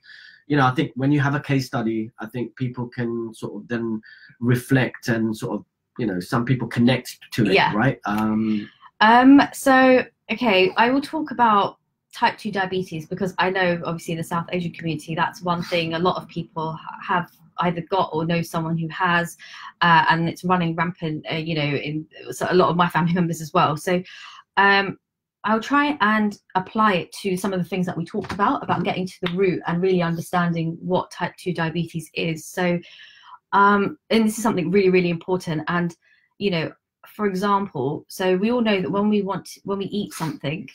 you know, I think when you have a case study, I think people can sort of then reflect and sort of, you know, some people connect to it, right? So okay, I will talk about type 2 diabetes, because I know obviously in the South Asian community, that's one thing a lot of people have either got or know someone who has, and it's running rampant, you know, in a lot of my family members as well. So I'll try and apply it to some of the things that we talked about getting to the root and really understanding what type 2 diabetes is. So and this is something really, really important. And, you know, for example, so we all know that when we eat something,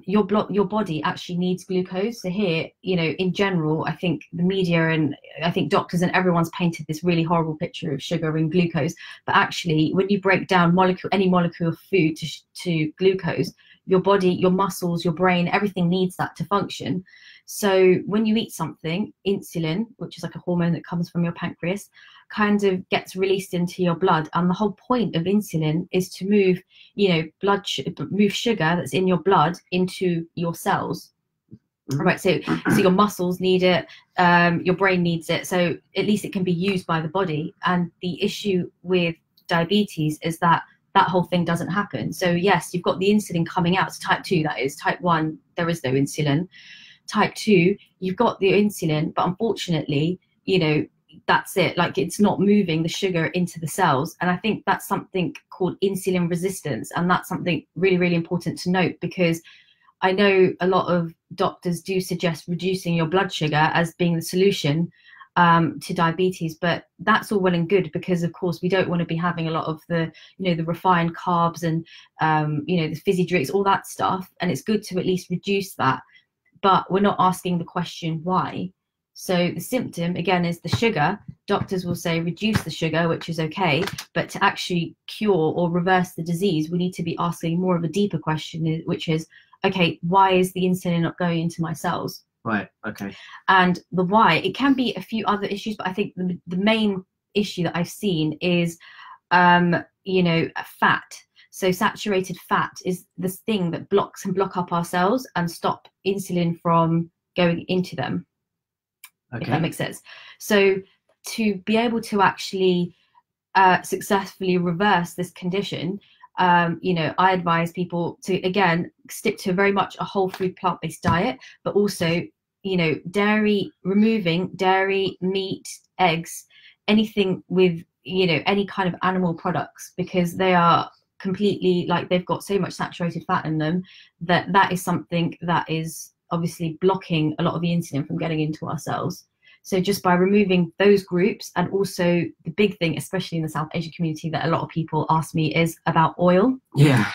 your body actually needs glucose. So here, you know, in general, I think the media and I think doctors and everyone's painted this really horrible picture of sugar and glucose. But actually, when you break down any molecule of food to glucose, your body, your muscles, your brain, everything needs that to function. So when you eat something, insulin, which is like a hormone that comes from your pancreas, kind of gets released into your blood. And the whole point of insulin is to move, you know, move sugar that's in your blood into your cells. Right, so your muscles need it, your brain needs it, so at least it can be used by the body. And the issue with diabetes is that whole thing doesn't happen. So yes, you've got the insulin coming out. It's type 2, that is. Type 1, there is no insulin. Type 2, you've got the insulin, but unfortunately, you know, that's it. Like, it's not moving the sugar into the cells. And I think that's something called insulin resistance. And that's something really, really important to note, because I know a lot of doctors do suggest reducing your blood sugar as being the solution to diabetes, but that's all well and good, because of course we don't want to be having a lot of the, you know, the refined carbs and you know, the fizzy drinks, all that stuff. And it's good to at least reduce that, but we're not asking the question why. So the symptom again is the sugar. Doctors will say reduce the sugar, which is okay, but to actually cure or reverse the disease, we need to be asking more of a deeper question, which is, okay, why is the insulin not going into my cells? Right. Okay. And the why, it can be a few other issues, but I think the main issue that I've seen is, you know, fat. So saturated fat is this thing that can block up our cells and stop insulin from going into them. Okay. If that makes sense. So to be able to actually successfully reverse this condition, you know, I advise people to, again, stick to very much a whole food plant-based diet, but also, you know, removing dairy, meat, eggs, anything with, you know, any kind of animal products, because they are completely, like, they've got so much saturated fat in them that is something that is obviously blocking a lot of the insulin from getting into our cells. So just by removing those groups, and also the big thing, especially in the South Asian community, that a lot of people ask me is about oil. Yeah.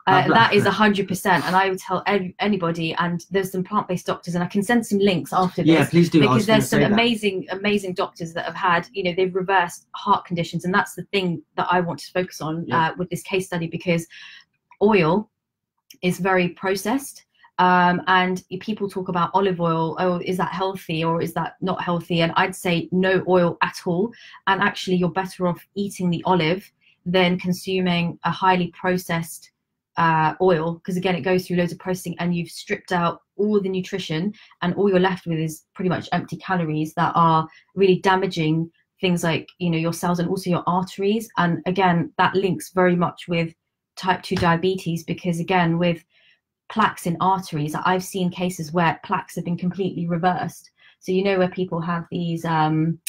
That is 100%, and I would tell anybody. And there's some plant-based doctors, and I can send some links after this. Yeah, please do. Because there's some amazing doctors that have had, you know, they've reversed heart conditions, and that's the thing that I want to focus on with this case study, because oil is very processed. And people talk about olive oil. Oh, is that healthy or is that not healthy? And I'd say no oil at all. And actually, you're better off eating the olive than consuming a highly processed oil, because again, it goes through loads of processing, and you've stripped out all the nutrition, and all you're left with is pretty much empty calories that are really damaging things like, you know, your cells and also your arteries. And again, that links very much with type 2 diabetes, because again, with plaques in arteries, I've seen cases where plaques have been completely reversed. So you know, where people have these kind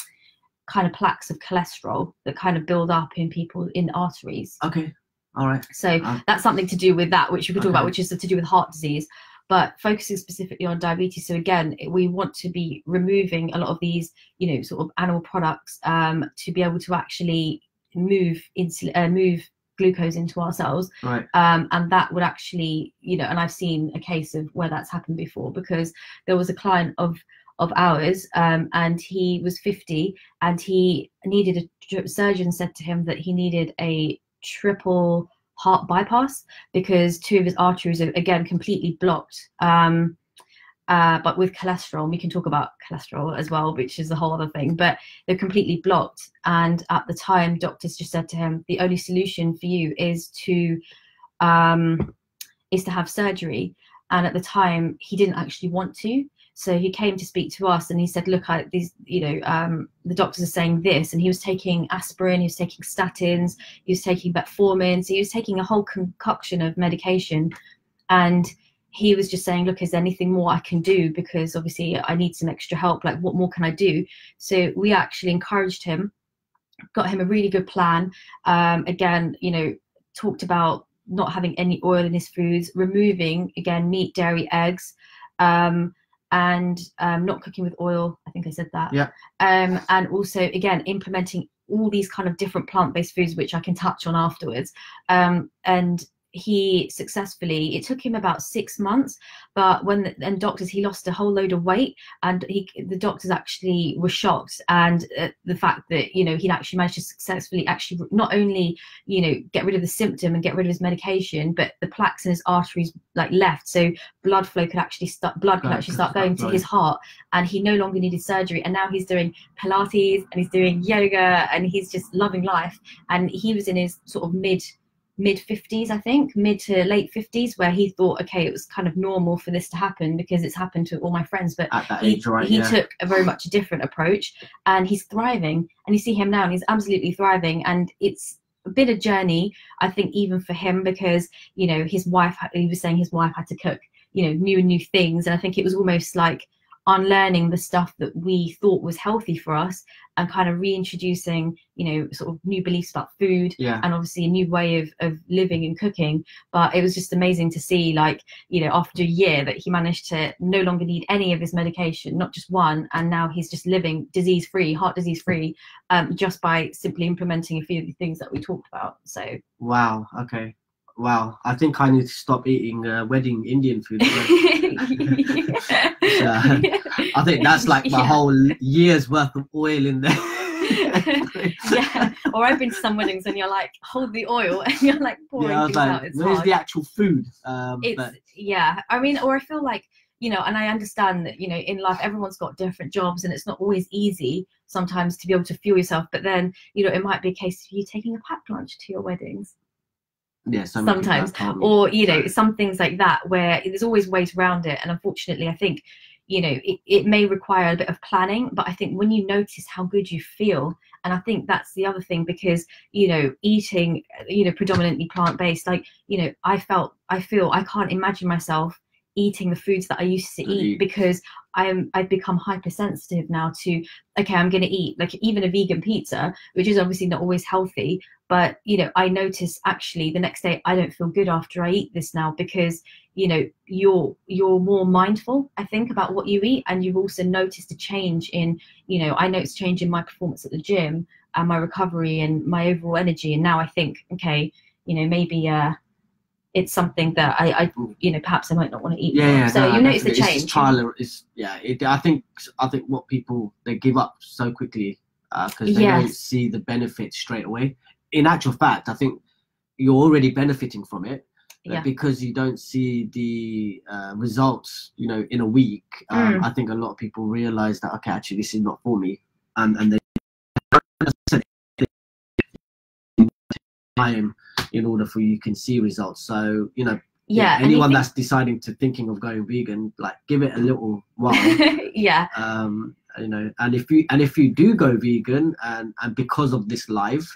of plaques of cholesterol that kind of build up in people in arteries. Okay. All right. So that's something to do with that, which we could talk about, which is to do with heart disease, but focusing specifically on diabetes. So again, we want to be removing a lot of these, you know, sort of animal products to be able to actually move glucose into our cells. Right. And that would actually, you know, and I've seen a case of where that's happened before, because there was a client of ours, and he was 50, and he needed a surgeon said to him that he needed a triple heart bypass because 2 of his arteries are again completely blocked. But with cholesterol, we can talk about cholesterol as well, which is a whole other thing, but they're completely blocked. And at the time, doctors just said to him, the only solution for you is to have surgery. And at the time, he didn't actually want to. So he came to speak to us, and he said, look, the doctors are saying this. And he was taking aspirin, he was taking statins, he was taking metformin. So he was taking a whole concoction of medication. And he was just saying, look, is there anything more I can do? Because obviously I need some extra help. Like, what more can I do? So we actually encouraged him, got him a really good plan. Again, you know, talked about not having any oil in his foods, removing, again, meat, dairy, eggs, and not cooking with oil. I think I said that. Yeah. And also, again, implementing all these kind of different plant-based foods, which I can touch on afterwards. And he successfully, it took him about 6 months, but doctors, he lost a whole load of weight, and the doctors actually were shocked. And the fact that, you know, he'd actually managed to successfully actually not only, you know, get rid of the symptom and get rid of his medication, but the plaques in his arteries like left, so blood could actually start going to his heart, and he no longer needed surgery. And now he's doing Pilates, and he's doing yoga, and he's just loving life. And he was in his sort of mid 50s, I think, mid to late 50s, where he thought, okay, it was kind of normal for this to happen because it's happened to all my friends. But at that age, right, he took a very much a different approach, and he's thriving. And you see him now, and he's absolutely thriving. And it's a bit of journey, I think, even for him, because, you know, he was saying his wife had to cook, you know, new things. And I think it was almost like unlearning the stuff that we thought was healthy for us, and kind of reintroducing, you know, sort of new beliefs about food, and obviously a new way of living and cooking. But it was just amazing to see, like, you know, after a year that he managed to no longer need any of his medication, not just one, and now he's just living heart disease free, just by simply implementing a few of the things that we talked about. So wow. Okay. Wow, I think I need to stop eating wedding Indian food. So, I think that's like my whole year's worth of oil in there. Yeah, or I've been to some weddings and you're like, hold the oil, and you're like pouring things out. It's where's hard. the actual food? Yeah, I mean, or I feel like, you know, and I understand that, you know, in life everyone's got different jobs, and it's not always easy sometimes to be able to fuel yourself. But then, you know, it might be a case of you taking a packed lunch to your weddings. Yeah, sometimes, or, you know, some things like that, where there's always ways around it. And unfortunately, I think, you know, it may require a bit of planning, but I think when you notice how good you feel, and I think that's the other thing, because, you know, eating, you know, predominantly plant-based, like, you know, I feel I can't imagine myself eating the foods that I used to eat, because I've become hypersensitive now to, okay, I'm going to eat like even a vegan pizza, which is obviously not always healthy, but, you know, I notice actually the next day I don't feel good after I eat this now, because, you know, you're more mindful, I think, about what you eat. And you've also noticed a change in, you know, I noticed change in my performance at the gym and my recovery and my overall energy. And now I think, okay, you know, maybe it's something that I perhaps I might not want to eat. Yeah, so you notice the it's change. trial is I think what people, they give up so quickly because they don't see the benefits straight away. In actual fact, I think you're already benefiting from it, but because you don't see the results, in a week. I think a lot of people realize that, okay, actually this is not for me, and they time in order for you can see results. So anyone that's deciding to thinking of going vegan, like, give it a little while. And if you do go vegan and because of this live,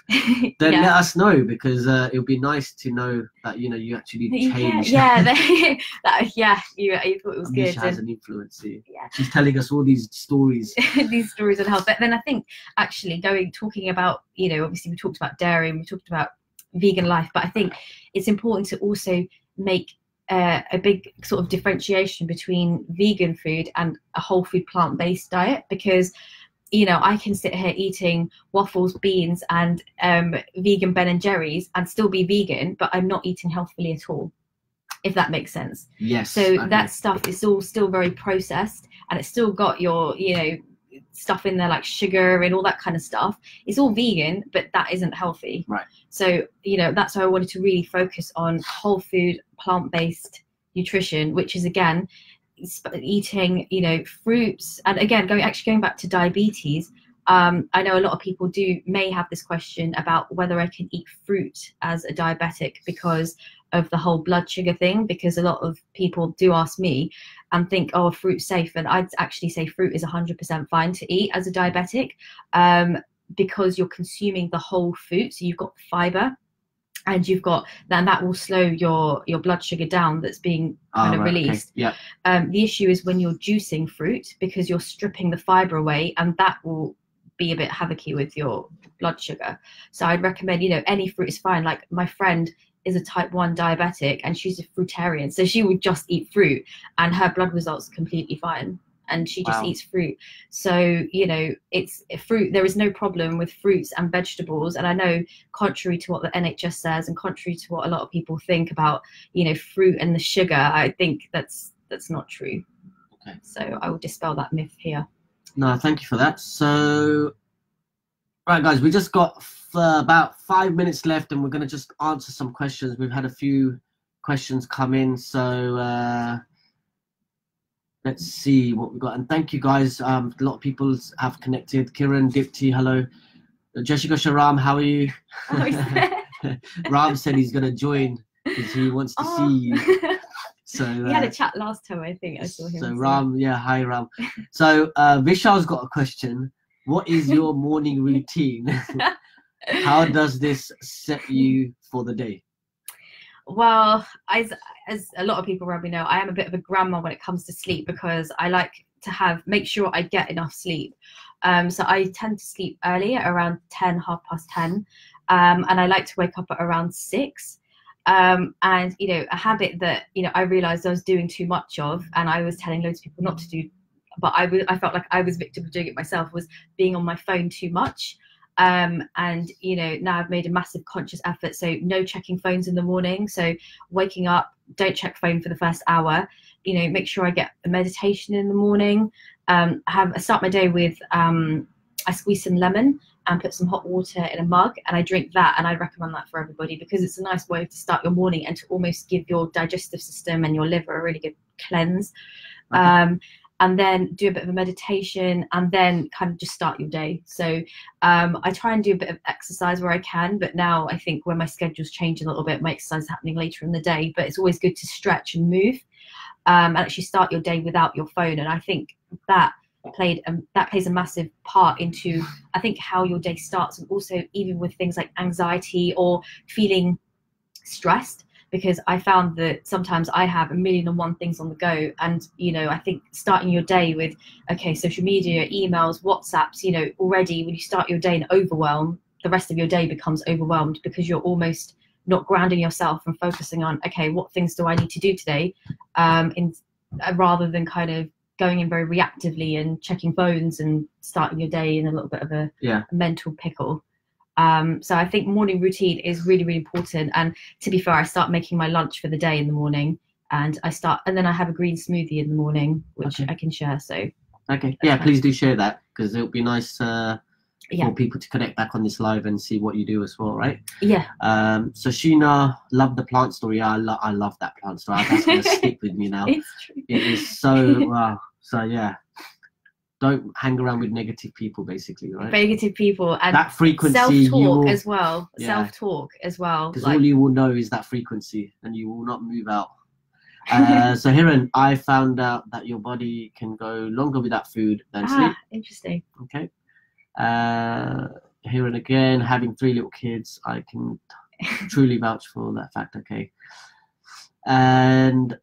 then let us know, because it'll be nice to know that you actually changed. You thought it was Amisha good. Has an influence. She's telling us all these stories. These stories on health. But then I think actually talking about, obviously we talked about dairy and we talked about vegan life, but I think it's important to also make a big sort of differentiation between vegan food and a whole food plant-based diet, because I can sit here eating waffles, beans and vegan Ben and Jerry's and still be vegan, but I'm not eating healthfully at all, if that makes sense. Yes. So that stuff is all still very processed, and it's still got your stuff in there like sugar and all that kind of stuff. It's all vegan, but that isn't healthy. Right. So that's why I wanted to really focus on whole food plant-based nutrition, which is again eating fruits. And again, going back to diabetes, I know a lot of people may have this question about whether I can eat fruit as a diabetic because of the whole blood sugar thing, because a lot of people do ask me and think, oh, fruit's safe, and I'd actually say fruit is 100% fine to eat as a diabetic, because you're consuming the whole fruit. So you've got fiber, and that will slow your blood sugar down that's being kind of released. Okay. Yeah. The issue is when you're juicing fruit, because you're stripping the fiber away, and that will be a bit havocy with your blood sugar. So I'd recommend, any fruit is fine. Like my friend is a type 1 diabetic and she's a fruitarian, so she would just eat fruit and her blood results are completely fine, and she just eats fruit. So it's fruit. There is no problem with fruits and vegetables. And I know, contrary to what the NHS says and contrary to what a lot of people think about fruit and the sugar, I think that's not true. Okay. So I will dispel that myth here. No, thank you for that. So right, guys, we just got about 5 minutes left, and we're going to just answer some questions. We've had a few questions come in, so let's see what we got. And thank you, guys. A lot of people have connected. Kiran, Dipti, hello. Jessica Sharam, how are you? Ram said he's going to join because he wants to see you. So we had a chat last time, I think I saw him. So Ram, hi Ram. So Vishal's got a question. What is your morning routine? How does this set you for the day? Well, as a lot of people around me know, I am a bit of a grandma when it comes to sleep, because I like to make sure I get enough sleep. So I tend to sleep early at around 10, 10:30, and I like to wake up at around 6. And a habit that I realized I was doing too much of, and I was telling loads of people not to do, but I felt like I was victim of doing it myself, was being on my phone too much. And now I've made a massive conscious effort, so no checking phones in the morning. So waking up, don't check phone for the first hour. Make sure I get a meditation in the morning. I start my day with I squeeze some lemon and put some hot water in a mug, and I drink that, and I recommend that for everybody because it's a nice way to start your morning and to almost give your digestive system and your liver a really good cleanse. Okay. And then do a bit of a meditation, and then kind of just start your day. So I try and do a bit of exercise where I can, but now I think when my schedule's changed a little bit, my exercise is happening later in the day, but it's always good to stretch and move, and actually start your day without your phone. And I think that plays a massive part into, I think, how your day starts, and also even with things like anxiety or feeling stressed, because I found that sometimes I have 1,000,001 things on the go, and I think starting your day with social media, emails, WhatsApps, already when you start your day in overwhelm, the rest of your day becomes overwhelmed because you're almost not grounding yourself and focusing on what things do I need to do today, rather than kind of going in very reactively and checking phones and starting your day in a little bit of a mental pickle. So I think morning routine is really, really important. And to be fair, I start making my lunch for the day in the morning, and then I have a green smoothie in the morning, which I can share. So okay, yeah, please do share that, because it'll be nice for people to connect back on this live and see what you do as well, right? Yeah. So Sheena, love the plant story. Yeah, I love that plant story. That's gonna stick with me now. It's true. It is so wow. So yeah, don't hang around with negative people, basically, right? Negative people, and that frequency, self-talk as well. Yeah. Self-talk as well. Because all you will know is that frequency, and you will not move out. So Hiran, I found out that your body can go longer without food than sleep. Interesting. Okay. Hiran again, having 3 little kids, I can truly vouch for that fact. Okay. And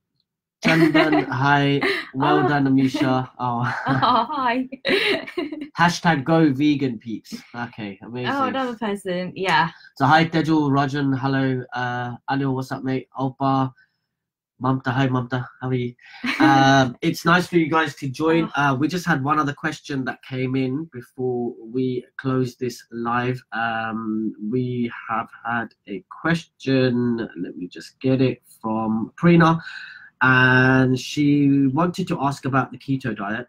Chandan, hi, well done, Amisha. Hi. Hashtag go vegan peeps. Okay, amazing. Oh, another person, yeah. So hi Tejul, Rajan, hello. Anil, what's up, mate? Opa, Mamta, hi Mamta, how are you? It's nice for you guys to join. We just had one other question that came in before we close this live. We have had a question, let me just get it, from Prina. And she wanted to ask about the keto diet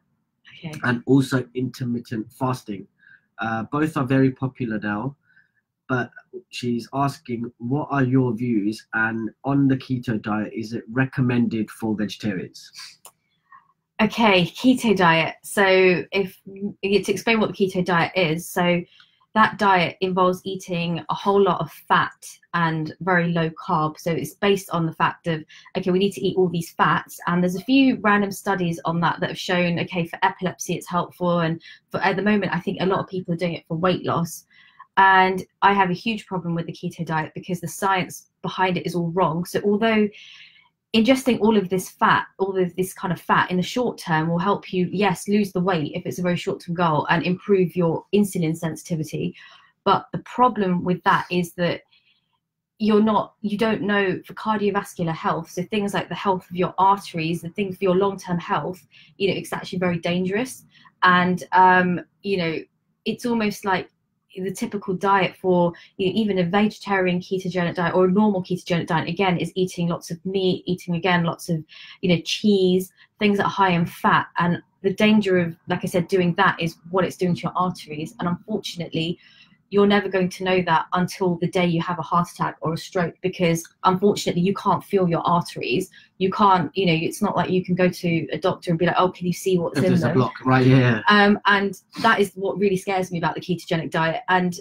and also intermittent fasting. Both are very popular now, but she's asking, what are your views? And on the keto diet, is it recommended for vegetarians? Okay, keto diet. So to explain what the keto diet is, so that diet involves eating a whole lot of fat and very low carb. So it's based on the fact of, okay, we need to eat all these fats. And there's a few random studies on that have shown, okay, for epilepsy, it's helpful. And for at the moment, I think a lot of people are doing it for weight loss. And I have a huge problem with the keto diet because the science behind it is all wrong. So although ingesting all of this fat, all of this kind of fat in the short term will help you, yes, lose the weight if it's a very short-term goal and improve your insulin sensitivity. But the problem with that is that you don't know for cardiovascular health, so things like the health of your arteries, the thing for your long-term health, it's actually very dangerous. And it's almost like the typical diet for even a vegetarian ketogenic diet or a normal ketogenic diet, again, is eating lots of meat, eating again lots of cheese, things that are high in fat. And the danger of, like I said, doing that is what it's doing to your arteries. And unfortunately, you're never going to know that until the day you have a heart attack or a stroke, because unfortunately you can't feel your arteries. You can't, it's not like you can go to a doctor and be like, oh, can you see what's in them? There's a block, right? Yeah. And that is what really scares me about the ketogenic diet. And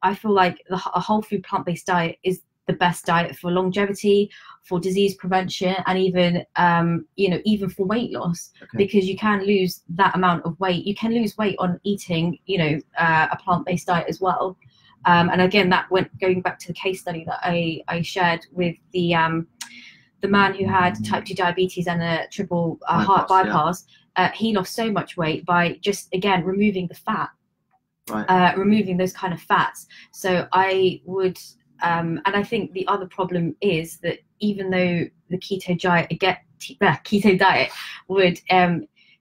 I feel like a whole food plant-based diet is the best diet for longevity, for disease prevention, and even even for weight loss, because you can lose that amount of weight. You can lose weight on eating a plant-based diet as well. And again, that going back to the case study that I shared with the man who had type 2 diabetes and a triple heart bypass. He lost so much weight by just, again, removing the fat, removing those kind of fats. So I would and I think the other problem is that even though the keto diet would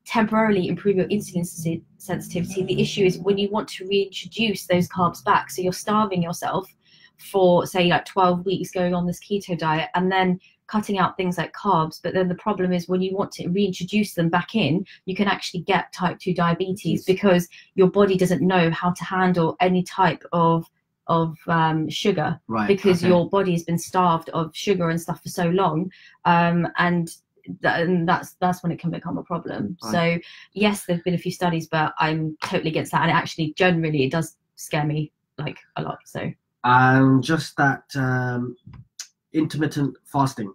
temporarily improve your insulin sensitivity, the issue is when you want to reintroduce those carbs back. So you're starving yourself for, say, like 12 weeks going on this keto diet and then cutting out things like carbs. But then the problem is when you want to reintroduce them back in, you can actually get type 2 diabetes because your body doesn't know how to handle any type of sugar, because your body has been starved of sugar and stuff for so long, and that's when it can become a problem. So yes, there've been a few studies, but I'm totally against that, and actually generally it does scare me like a lot. So just that intermittent fasting,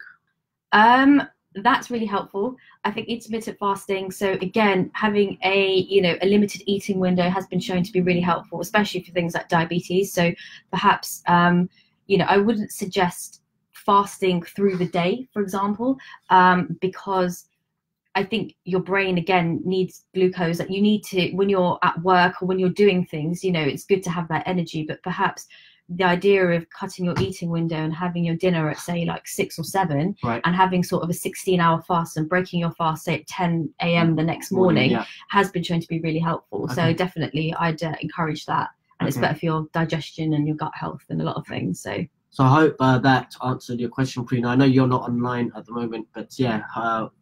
that's really helpful. I think intermittent fasting, so again, having a limited eating window has been shown to be really helpful, especially for things like diabetes. So perhaps I wouldn't suggest fasting through the day, for example, because I think your brain, again, needs glucose. That you need to, when you're at work or when you're doing things, it's good to have that energy. But perhaps the idea of cutting your eating window and having your dinner at, say, like 6 or 7, and having sort of a 16-hour fast and breaking your fast, say, at 10 a.m. the next morning has been shown to be really helpful. So definitely I'd encourage that. and it's better for your digestion and your gut health and a lot of things. So I hope that answered your question, Prina. I know you're not online at the moment, but yeah,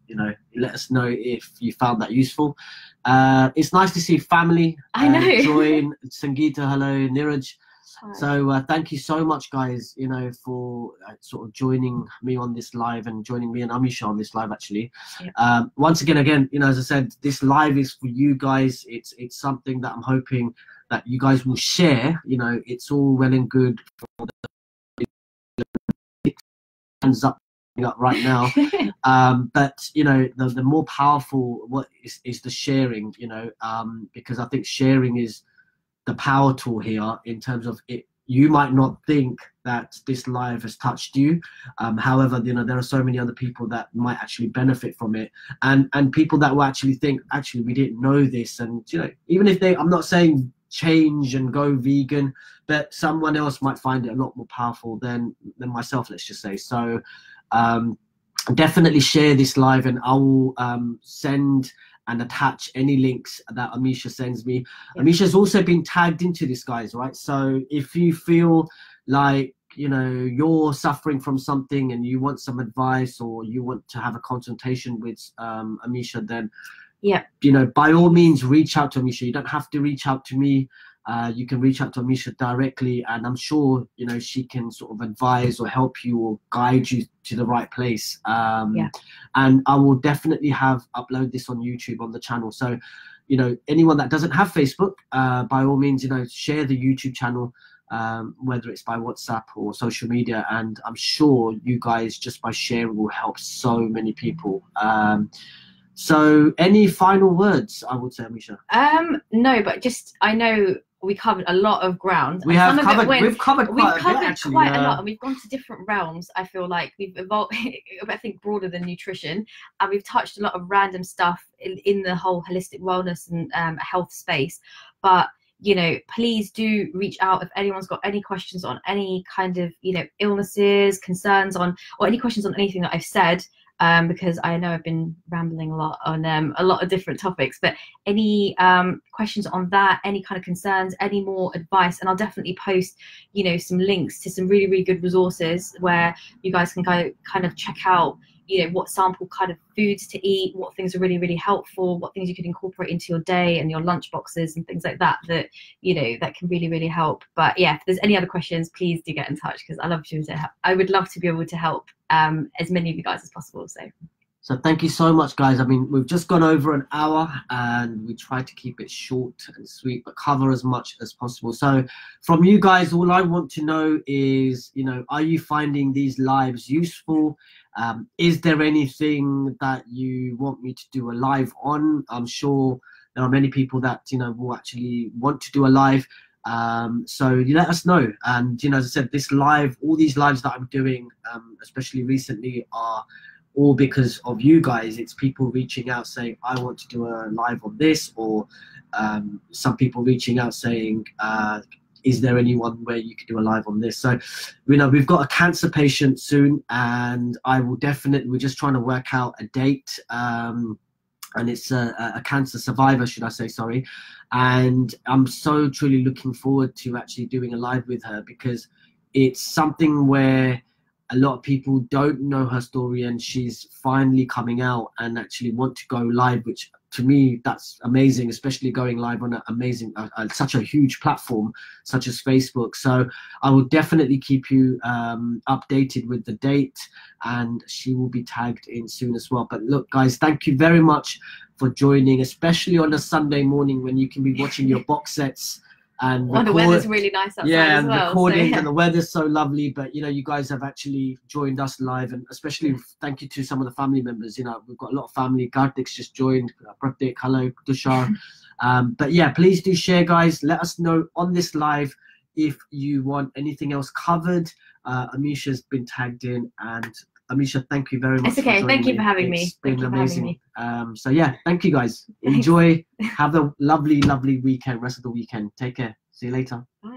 you know, let us know if you found that useful. It's nice to see family. I know. Join, Sangeeta, hello, Niraj. Hi. So thank you so much, guys, you know, for sort of joining me on this live and joining me and Amisha on this live, actually. Yeah. Once again, you know, as I said, this live is for you guys. It's something that I'm hoping that you guys will share. You know, it's all well and good for the hands up right now, but you know, the more powerful what is the sharing, you know, because I think sharing is the power tool here in terms of it. You might not think that this live has touched you, however, you know, there are so many other people that might actually benefit from it, and people that will actually think, actually, we didn't know this. And you know, even if I'm not saying change and go vegan, but someone else might find it a lot more powerful than myself, let's just say. So definitely share this live, and I will send and attach any links that Amisha sends me. Yeah. Amisha's also been tagged into this, guys, right? So if you feel like, you know, you're suffering from something and you want some advice, or you want to have a consultation with Amisha, then yeah, you know, by all means, reach out to Amisha. You don't have to reach out to me. You can reach out to Amisha directly, and I'm sure, you know, she can sort of advise or help you or guide you to the right place. Yeah. And I will definitely upload this on YouTube on the channel. So, you know, anyone that doesn't have Facebook, by all means, you know, share the YouTube channel, whether it's by WhatsApp or social media. And I'm sure you guys, just by sharing, will help so many people. So any final words, I would say, Amisha? No, but just, I know we covered a lot of ground. We've covered quite a lot, and we've gone to different realms. I feel like we've evolved, I think, broader than nutrition, and we've touched a lot of random stuff in the whole holistic wellness and health space. But you know, please do reach out if anyone's got any questions on any kind of, you know, illnesses, concerns on, or any questions on anything that I've said. Because I know I've been rambling a lot on a lot of different topics, but any questions on that, any kind of concerns, any more advice, and I'll definitely post, you know, some links to some really, really good resources where you guys can go kind of check out, you know, what sample kind of foods to eat, what things are really, really helpful, what things you could incorporate into your day and your lunch boxes and things like that, you know, that can really, really help. But yeah, if there's any other questions, please do get in touch, because I would love to be able to help as many of you guys as possible. So thank you so much, guys. I mean, we've just gone over an hour, and we try to keep it short and sweet, but cover as much as possible. So from you guys, all I want to know is, you know, are you finding these lives useful? Is there anything that you want me to do a live on? I'm sure there are many people that, you know, will actually want to do a live. So you let us know. And, you know, as I said, all these lives that I'm doing, especially recently, are all because of you guys. It's people reaching out saying, I want to do a live on this, or some people reaching out saying, is there anyone where you could do a live on this? So, you know, we've got a cancer patient soon, and we're just trying to work out a date. And it's a cancer survivor, should I say, sorry. And I'm so truly looking forward to actually doing a live with her, because it's something where a lot of people don't know her story, and she's finally coming out and actually want to go live, which to me, that's amazing, especially going live on such a huge platform such as Facebook. So I will definitely keep you updated with the date, and she will be tagged in soon as well. But look, guys, thank you very much for joining, especially on a Sunday morning when you can be watching your box sets. And the weather's really nice outside as well. Recording, so, yeah. And the weather's so lovely. But, you know, you guys have actually joined us live, and especially thank you to some of the family members. You know, we've got a lot of family. Kartik's just joined. Pratik, hello, Tushar. But yeah, please do share, guys. Let us know on this live if you want anything else covered. Amisha's been tagged in, and Amisha, thank you very much. It's okay. Thank you for having me. It's been amazing. So yeah, thank you guys. Enjoy. Have a lovely, lovely weekend, rest of the weekend. Take care. See you later. Bye.